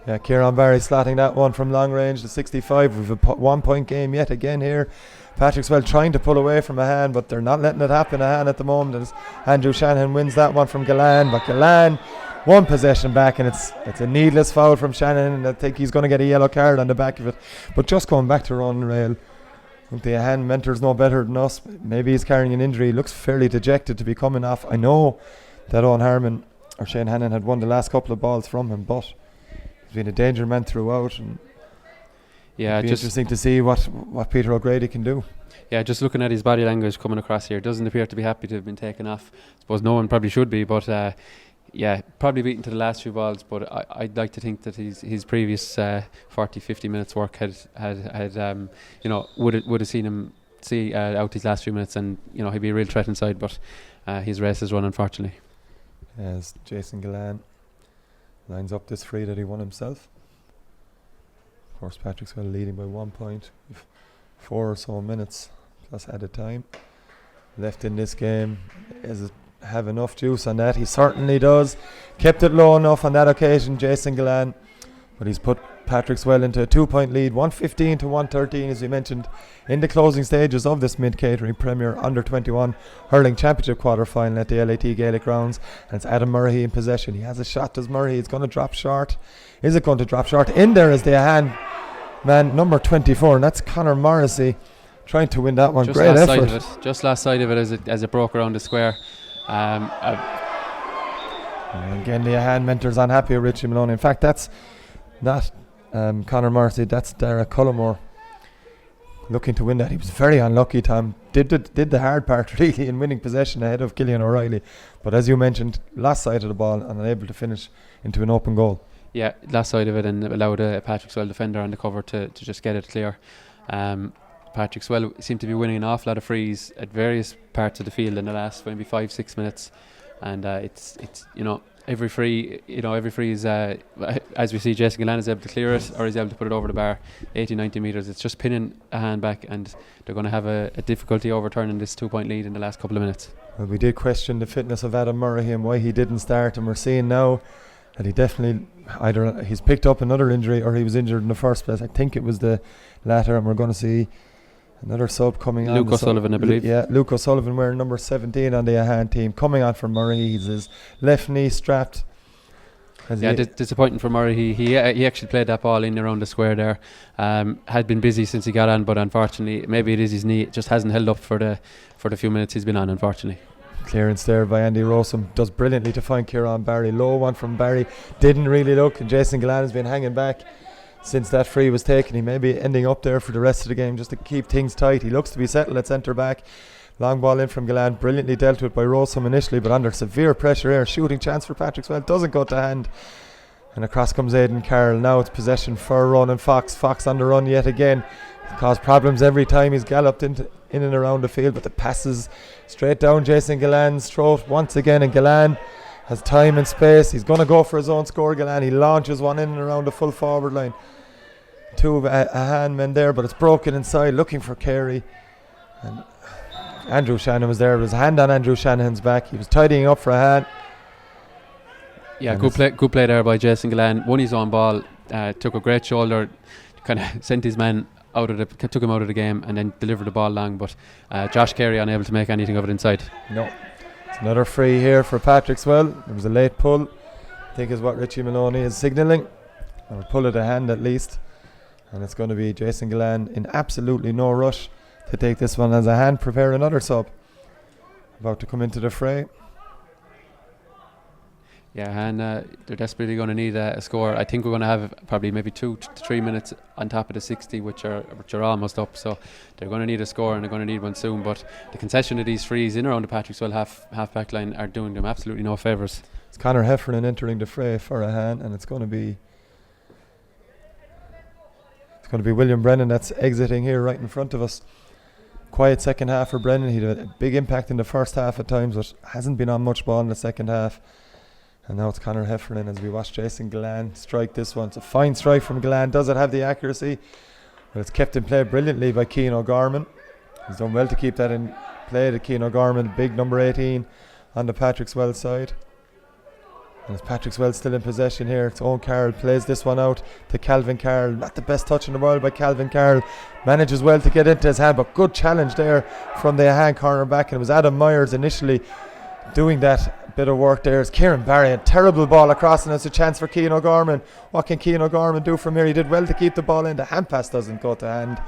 Yeah, Kieran Barry slotting that one from long range to 65. We've a 1 point game yet again here. Patrickswell trying to pull away from Ahane, but they're not letting it happen. Ahane at the moment, as Andrew Shanahan wins that one from Galan, but Galan one possession back, and it's a needless foul from Shanahan, and I think he's going to get a yellow card on the back of it. But just going back to Ronan Rail, I think the Ahane mentors know better than us. Maybe he's carrying an injury. He looks fairly dejected to be coming off. I know that Owen Harmon or Shane Hannon had won the last couple of balls from him, but he's been a danger man throughout, and yeah, it'd be interesting to see what Peter O'Grady can do. Yeah, just looking at his body language coming across here, doesn't appear to be happy to have been taken off. I suppose no one probably should be, but yeah, probably beaten to the last few balls. But I'd like to think that his previous 40-50 minutes work had would have seen him see out these last few minutes, and he'd be a real threat inside. But his race is run, unfortunately. As Jason Galan lines up this free that he won himself. Of course, Patrickswell leading by 1 point. 4 or so minutes plus added time left in this game. Does it have enough juice on that? He certainly does. Kept it low enough on that occasion, Jason Galan, but he's put Patrickswell into a 2 point lead, 115 to 113, as we mentioned, in the closing stages of this mid-catering Premier Under-21 Hurling Championship quarter-final at the LAT Gaelic Grounds. And it's Adam Murray in possession. He has a shot, does Murray. It's going to drop short. Is it going to drop short? In there is the Ahane man, number 24, and that's Conor Morrissey trying to win that one. Just great last effort. side of it. Just last side of it as it broke around the square. And again, the Ahane mentors unhappy with Richie Maloney. In fact, that's not Conor Morrissey, that's Dara Cullimore looking to win that. He was very unlucky, Tom. Did the hard part really in winning possession ahead of Killian O'Reilly, but as you mentioned, last side of the ball and unable to finish into an open goal. Yeah, last side of it, and allowed a Patrickswell defender on the cover to just get it clear. Patrickswell seemed to be winning an awful lot of frees at various parts of the field in the last maybe 5-6 minutes, and it's every free is as we see Jason Galan is able to clear it, or he's able to put it over the bar 80-90 metres. It's just pinning a hand back, and they're going to have a difficulty overturning this 2 point lead in the last couple of minutes. Well, we did question the fitness of Adam Murray and why he didn't start, and we're seeing now that he definitely either he's picked up another injury or he was injured in the first place. I think it was the latter, and we're going to see another sub coming on. Luke O'Sullivan, I believe. Yeah, Luke O'Sullivan wearing number 17 on the Ahane team, coming on for Murray. He's his left knee strapped. Yeah, disappointing for Murray. He actually played that ball in around the square there. Had been busy since he got on, but unfortunately, maybe it is his knee. It just hasn't held up for the few minutes he's been on, unfortunately. Clearance there by Andy Rossum, does brilliantly to find Kieran Barry. Low one from Barry, didn't really look, and Jason Galan has been hanging back since that free was taken. He may be ending up there for the rest of the game just to keep things tight. He looks to be settled at centre back. Long ball in from Galan, brilliantly dealt with by Rossum initially, but under severe pressure here. Shooting chance for Patrickswell, doesn't go to hand, and across comes Aidan Carroll. Now it's possession for Ronan Fox. Fox on the run yet again. He's caused problems every time he's galloped in and around the field, but the passes straight down Jason Galan's throat once again, and Galan has time and space. He's going to go for his own score. Galan, he launches one in and around the full forward line. Two Ahane men there, but it's broken inside, looking for Carey, and Andrew Shannon was there. There was a hand on Andrew Shanahan's back. He was tidying up for Ahane. Yeah, good play there by Jason Galan. Won his own ball, took a great shoulder, kind of sent his man took him out of the game, and then delivered the ball long. But Josh Carey unable to make anything of it inside. No, it's another free here for Patrickswell. There was a late pull, I think is what Richie Maloney is signalling, or pull of the hand at least, and it's going to be Jason Galan in absolutely no rush to take this one as a hand. Prepare another sub about to come into the fray. Yeah, and they're desperately going to need a score. I think we're going to have probably maybe 2 to 3 minutes on top of the 60, which are almost up. So they're going to need a score, and they're going to need one soon. But the concession of these frees in around the Patrickswell half back line are doing them absolutely no favours. It's Conor Heffernan entering the fray for Ahane, and it's going to be William Brennan that's exiting here right in front of us. Quiet second half for Brennan. He had a big impact in the first half at times, but hasn't been on much ball in the second half. And now it's Conor Heffernan as we watch Jason Gillan strike this one. It's a fine strike from Gillan. Does it have the accuracy? Well, it's kept in play brilliantly by Cian O'Gorman. He's done well to keep that in play. The Cian O'Gorman, big number 18 on the Patrickswell side. And it's Patrickswell still in possession here. It's Owen Carroll plays this one out to Calvin Carroll. Not the best touch in the world by Calvin Carroll. Manages well to get into his hand, but good challenge there from the Ahane corner back. And it was Adam Myers initially doing that bit of work there. It's Kieran Barry, a terrible ball across, and it's a chance for Cian O'Gorman. What can Cian O'Gorman do from here? He did well to keep the ball in. The hand pass doesn't go to hand,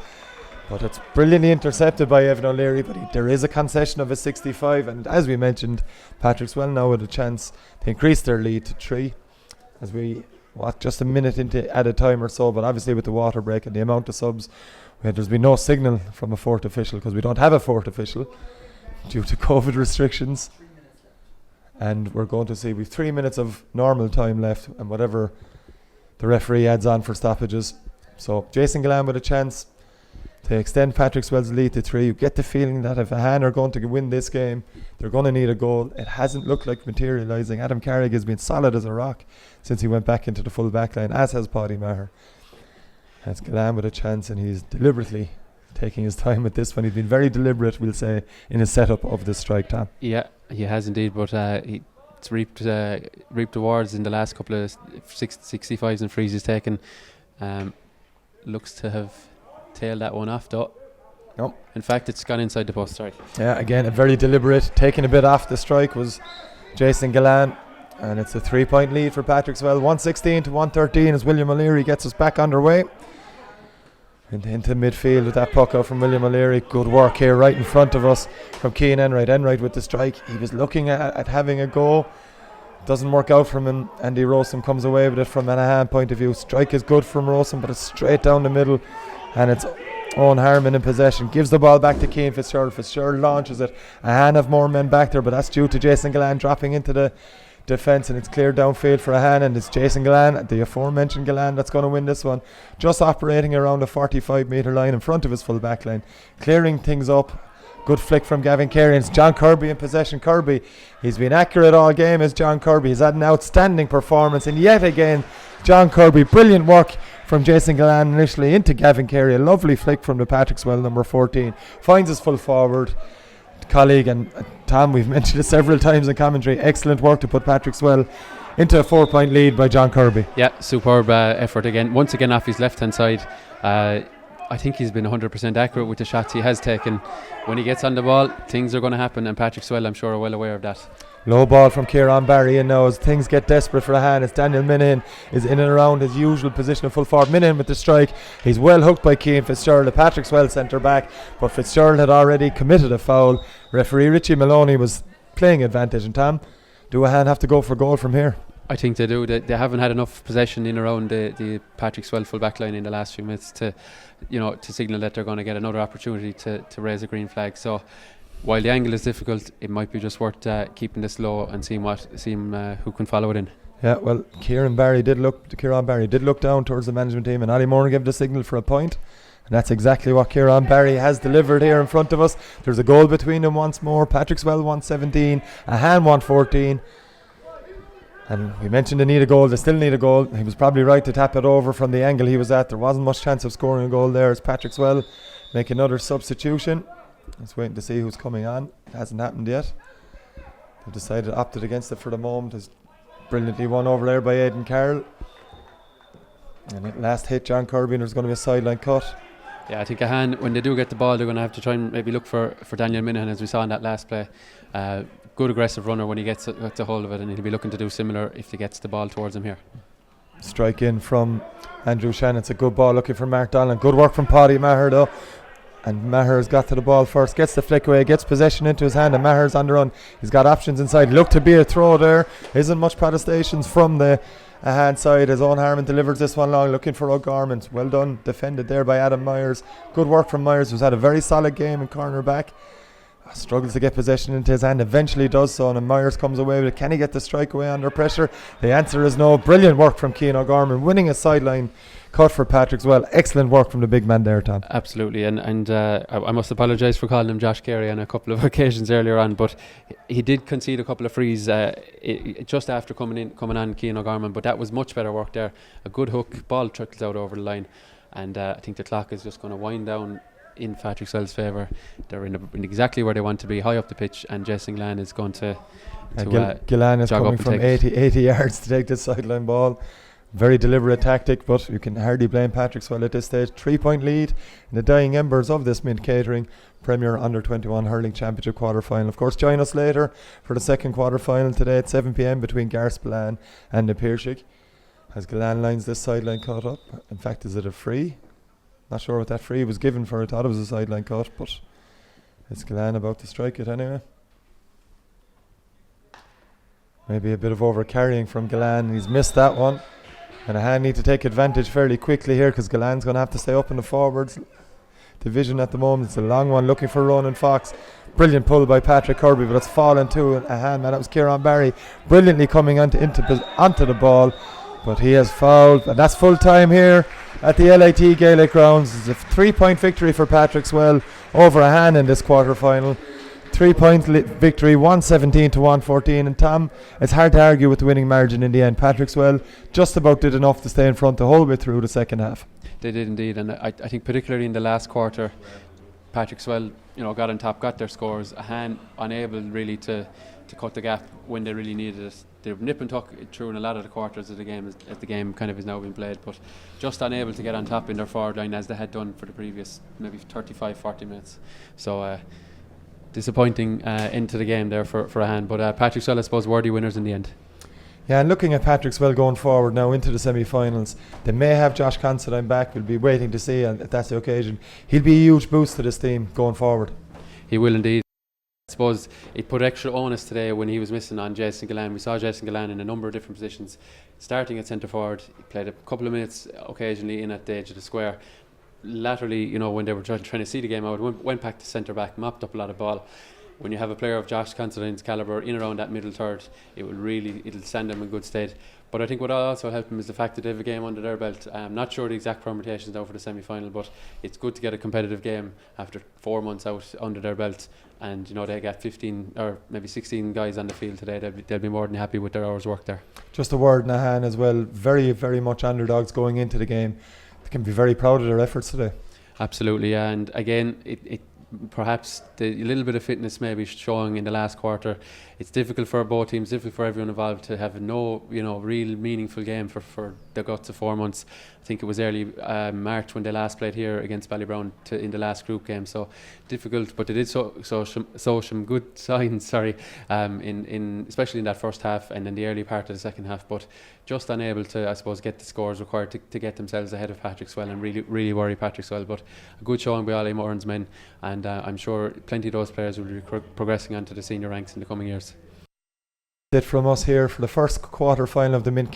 but it's brilliantly intercepted by Evan O'Leary. But there is a concession of a 65, and as we mentioned, Patrickswell now with a chance to increase their lead to 3 as we just a minute into added time or so. But obviously with the water break and the amount of subs, there's been no signal from a fourth official because we don't have a fourth official due to COVID restrictions. And we're going to see we've 3 minutes of normal time left, and whatever the referee adds on for stoppages. So Jason Gillan with a chance to extend Patrickswell's lead to 3. You get the feeling that if Ahane are going to win this game, they're going to need a goal. It hasn't looked like materialising. Adam Carrick has been solid as a rock since he went back into the full back line, as has Paddy Maher. That's Gillan with a chance, and he's deliberately taking his time with this one. He's been very deliberate, we'll say, in his setup of this strike, Tom. Yeah, he has indeed, but it's reaped rewards in the last couple of 65s and frees he's taken. Looks to have tailed that one off though. No. In fact, it's gone inside the post, sorry. Yeah, again, a very deliberate, taking a bit off the strike was Jason Gillan, and it's a 3-point lead for Patrickswell. 116 to 113 as William O'Leary gets us back underway. Into midfield with that puck out from William O'Leary. Good work here right in front of us from Cian Enright. Enright with the strike. He was looking at having a go. Doesn't work out from him. Andy Rossum comes away with it from an Ahane point of view. Strike is good from Rossum, but it's straight down the middle. And it's Owen Harmon in possession. Gives the ball back to Cian Fitzgerald. Fitzgerald launches it. Ahane have more men back there, but that's due to Jason Gillan dropping into the defence, and it's cleared downfield for Ahane, and it's Jason Gillan, the aforementioned Gillan, that's going to win this one. Just operating around the 45 metre line in front of his full back line, clearing things up. Good flick from Gavin Carey. It's John Kirby in possession. Kirby, he's been accurate all game as John Kirby. He's had an outstanding performance, and yet again John Kirby, brilliant work from Jason Gillan initially into Gavin Carey. A lovely flick from the Patrickswell number 14, finds his full forward colleague, and Tom, we've mentioned it several times in commentary, excellent work to put Patrickswell into a 4-point lead by John Kirby. Yeah, superb effort again, once again off his left hand side. I think he's been 100% accurate with the shots he has taken. When he gets on the ball, things are going to happen, and Patrickswell, I'm sure, are well aware of that. Low ball from Kieran Barry, and now as things get desperate for Ahane, as Daniel Minahan is in and around his usual position of full forward. Minahan with the strike. He's well hooked by Cian Fitzgerald, the Patrickswell centre back, but Fitzgerald had already committed a foul. Referee Richie Maloney was playing advantage, and Tom, do Ahane have to go for goal from here? I think they do. They haven't had enough possession in around the Patrickswell full back line in the last few minutes to signal that they're going to get another opportunity to raise a green flag. So while the angle is difficult, it might be just worth keeping this low and seeing who can follow it in. Yeah, well, Kieran Barry did look down towards the management team, and Ali Moran gave the signal for a point, and that's exactly what Kieran Barry has delivered here in front of us. There's a goal between them once more. Patrickswell 117, Ahane 114. And we mentioned they need a goal. They still need a goal. He was probably right to tap it over from the angle he was at. There wasn't much chance of scoring a goal there as Patrickswell make another substitution. Let's wait to see who's coming on. It hasn't happened yet. They've decided opted against it for the moment. It's brilliantly won over there by Aidan Carroll. And it last hit John Kirby, and there's going to be a sideline cut. Yeah, I think Ahane, when they do get the ball, they're going to have to try and maybe look for Daniel Minahan, as we saw in that last play. Good aggressive runner when he gets a hold of it, and he'll be looking to do similar if he gets the ball towards him here. Strike in from Andrew Shannon. It's a good ball looking for Mark Donlan. Good work from Paddy Maher though. And Maher's got to the ball first, gets the flick away, gets possession into his hand, and Maher's on the run. He's got options inside. Look to be a throw there. Isn't much protestations from the Ahane side as Owen Harmon delivers this one long, looking for O'Gorman. Well done, defended there by Adam Myers. Good work from Myers, who's had a very solid game in corner back. Struggles to get possession into his hand, eventually does so, and Myers comes away with it. Can he get the strike away under pressure? The answer is no. Brilliant work from Cian O'Gorman, winning a sideline cut for Patrickswell. Excellent work from the big man there, Tom. Absolutely, and I must apologise for calling him Josh Carey on a couple of occasions earlier on, but he did concede a couple of frees just after coming on Cian O'Gorman, but that was much better work there. A good hook, ball trickles out over the line, and I think the clock is just going to wind down in Patrickswell's favour. They're in exactly where they want to be, high up the pitch, and Jason Gillan is going to Gillan is coming from 80 yards to take this sideline ball. Very deliberate tactic, but you can hardly blame Patrickswell at this stage. 3-point lead in the dying embers of this Mint Catering Premier Under-21 Hurling Championship quarter-final. Of course, join us later for the second quarter-final today at 7 p.m. between Garspillan and the Piershig. As Gillan lines this sideline cut up. In fact, is it a free? Not sure what that free was given for. I thought it was a sideline cut, but it's Gillan about to strike it anyway. Maybe a bit of over-carrying from Gillan. He's missed that one. And Ahane need to take advantage fairly quickly here, because Gillan's going to have to stay up in the forwards division at the moment. It's a long one looking for Ronan Fox. Brilliant pull by Patrick Kirby, but it's fallen to Ahane. Man, that was Kieran Barry brilliantly coming onto the ball, but he has fouled, and that's full time here at the LIT Gaelic grounds. It's a 3-point victory for Patrickswell over Ahane in this quarter final. 3-point victory, 117 to 114. And Tom, it's hard to argue with the winning margin in the end. Patrickswell just about did enough to stay in front the whole way through the second half. They did indeed, and I think particularly in the last quarter, Patrickswell, got on top, got their scores. Ahane unable really to cut the gap when they really needed it. They nip and tuck through in a lot of the quarters of the game as the game kind of is now being played, but just unable to get on top in their forward line as they had done for the previous maybe 35-40 minutes. So disappointing end to the game there for Ahane, but Patrickswell, I suppose, worthy winners in the end. Yeah, and looking at Patrickswell going forward now into the semi-finals, they may have Josh Considine back. We'll be waiting to see, and if that's the occasion, he'll be a huge boost to this team going forward. He will indeed. I suppose it put extra onus today when he was missing on Jason Gillan. We saw Jason Gillan in a number of different positions, starting at centre forward. He played a couple of minutes occasionally in at the edge of the square. Laterally, when they were trying to see the game out, went back to centre back, mopped up a lot of ball. When you have a player of Josh Considine's calibre in around that middle third, it'll stand them in good stead. But I think what also helped them is the fact that they have a game under their belt. I'm not sure the exact permutations now for the semi-final, but it's good to get a competitive game after 4 months out under their belt. And they got 15 or maybe 16 guys on the field today. They'll be more than happy with their hours work there. Just a word, Ahane, as well. Very, very much underdogs going into the game. They can be very proud of their efforts today. Absolutely, yeah. And again, it perhaps the little bit of fitness maybe showing in the last quarter. It's difficult for both teams, difficult for everyone involved to have no real meaningful game for the guts of 4 months. I think it was early March when they last played here against Ballybrown in the last group game, so difficult, but they did show some good signs in especially in that first half and in the early part of the second half, but just unable to, I suppose, get the scores required to get themselves ahead of Patrickswell and really worry Patrickswell. But a good showing by Ollie Moran's men, and I'm sure plenty of those players will be progressing onto the senior ranks in the coming years. That's it from us here for the first quarter final of the Mint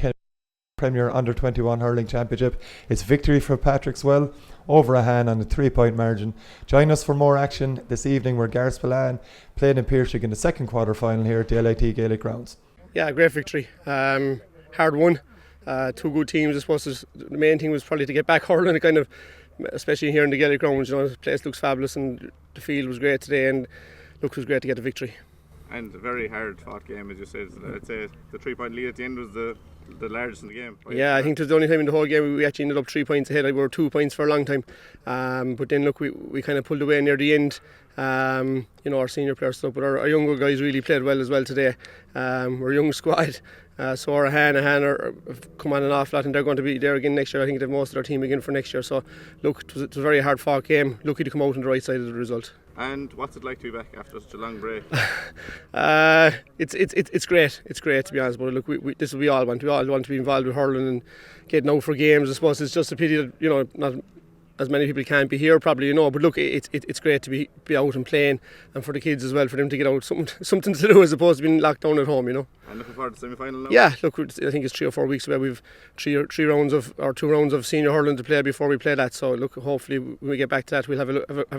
Premier Under-21 Hurling Championship. It's victory for Patrickswell over Ahane on a 3-point margin. Join us for more action this evening where Garspillan played in Piershig in the second quarter final here at the LIT Gaelic grounds. Yeah, great victory. Hard won. Two good teams. I suppose the main thing was probably to get back hurling, kind of, especially here in the Gaelic grounds. The place looks fabulous and the field was great today, and it was great to get the victory. And a very hard fought game, as you said. I'd say the 3-point lead at the end was the largest in the game. Yeah, I think it was the only time in the whole game we actually ended up 3 points ahead. We were 2 points for a long time, but then we kind of pulled away near the end. Our senior players stuff, but our younger guys really played well as well today. We're a young squad, so our Ahane have come on an awful lot, and they're going to be there again next year. I think they have most of their team again for next year. So look, it was a very hard fought game. Lucky to come out on the right side of the result. And what's it like to be back after such a long break? It's great. It's great, to be honest. But look, this is what we all want. We all want to be involved with hurling and getting out for games. I suppose it's just a pity that not as many people can't be here probably, you know, but look, it's great to be out and playing, and for the kids as well, for them to get out, something to do as opposed to being locked down at home, you know. And looking forward to the semi-final now? Yeah, look, I think it's 3 or 4 weeks away. We've 2 rounds of senior hurling to play before we play that. So look, hopefully when we get back to that, we'll have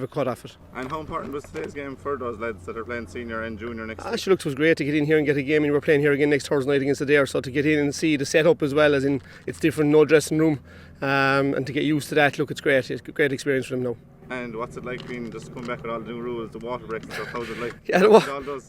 a cut off it. And how important was today's game for those lads that are playing senior and junior next week? Actually, look, it was great to get in here and get a game. And we're playing here again next Thursday night against Adair. So to get in and see the setup as well, as in it's different, no dressing room, and to get used to that, look, it's great. It's a great experience for them now. And what's it like being just coming back with all the new rules, the water breaks and stuff? How's it like? Yeah,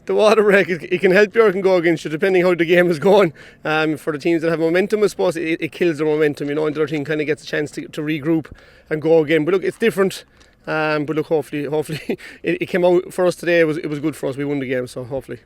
the water break, it can help you or it can go against you depending how the game is going. For the teams that have momentum, I suppose it kills their momentum, you know, and the other team kind of gets a chance to regroup and go again. But look, it's different. But look, hopefully it came out for us today. It was good for us. We won the game, so hopefully.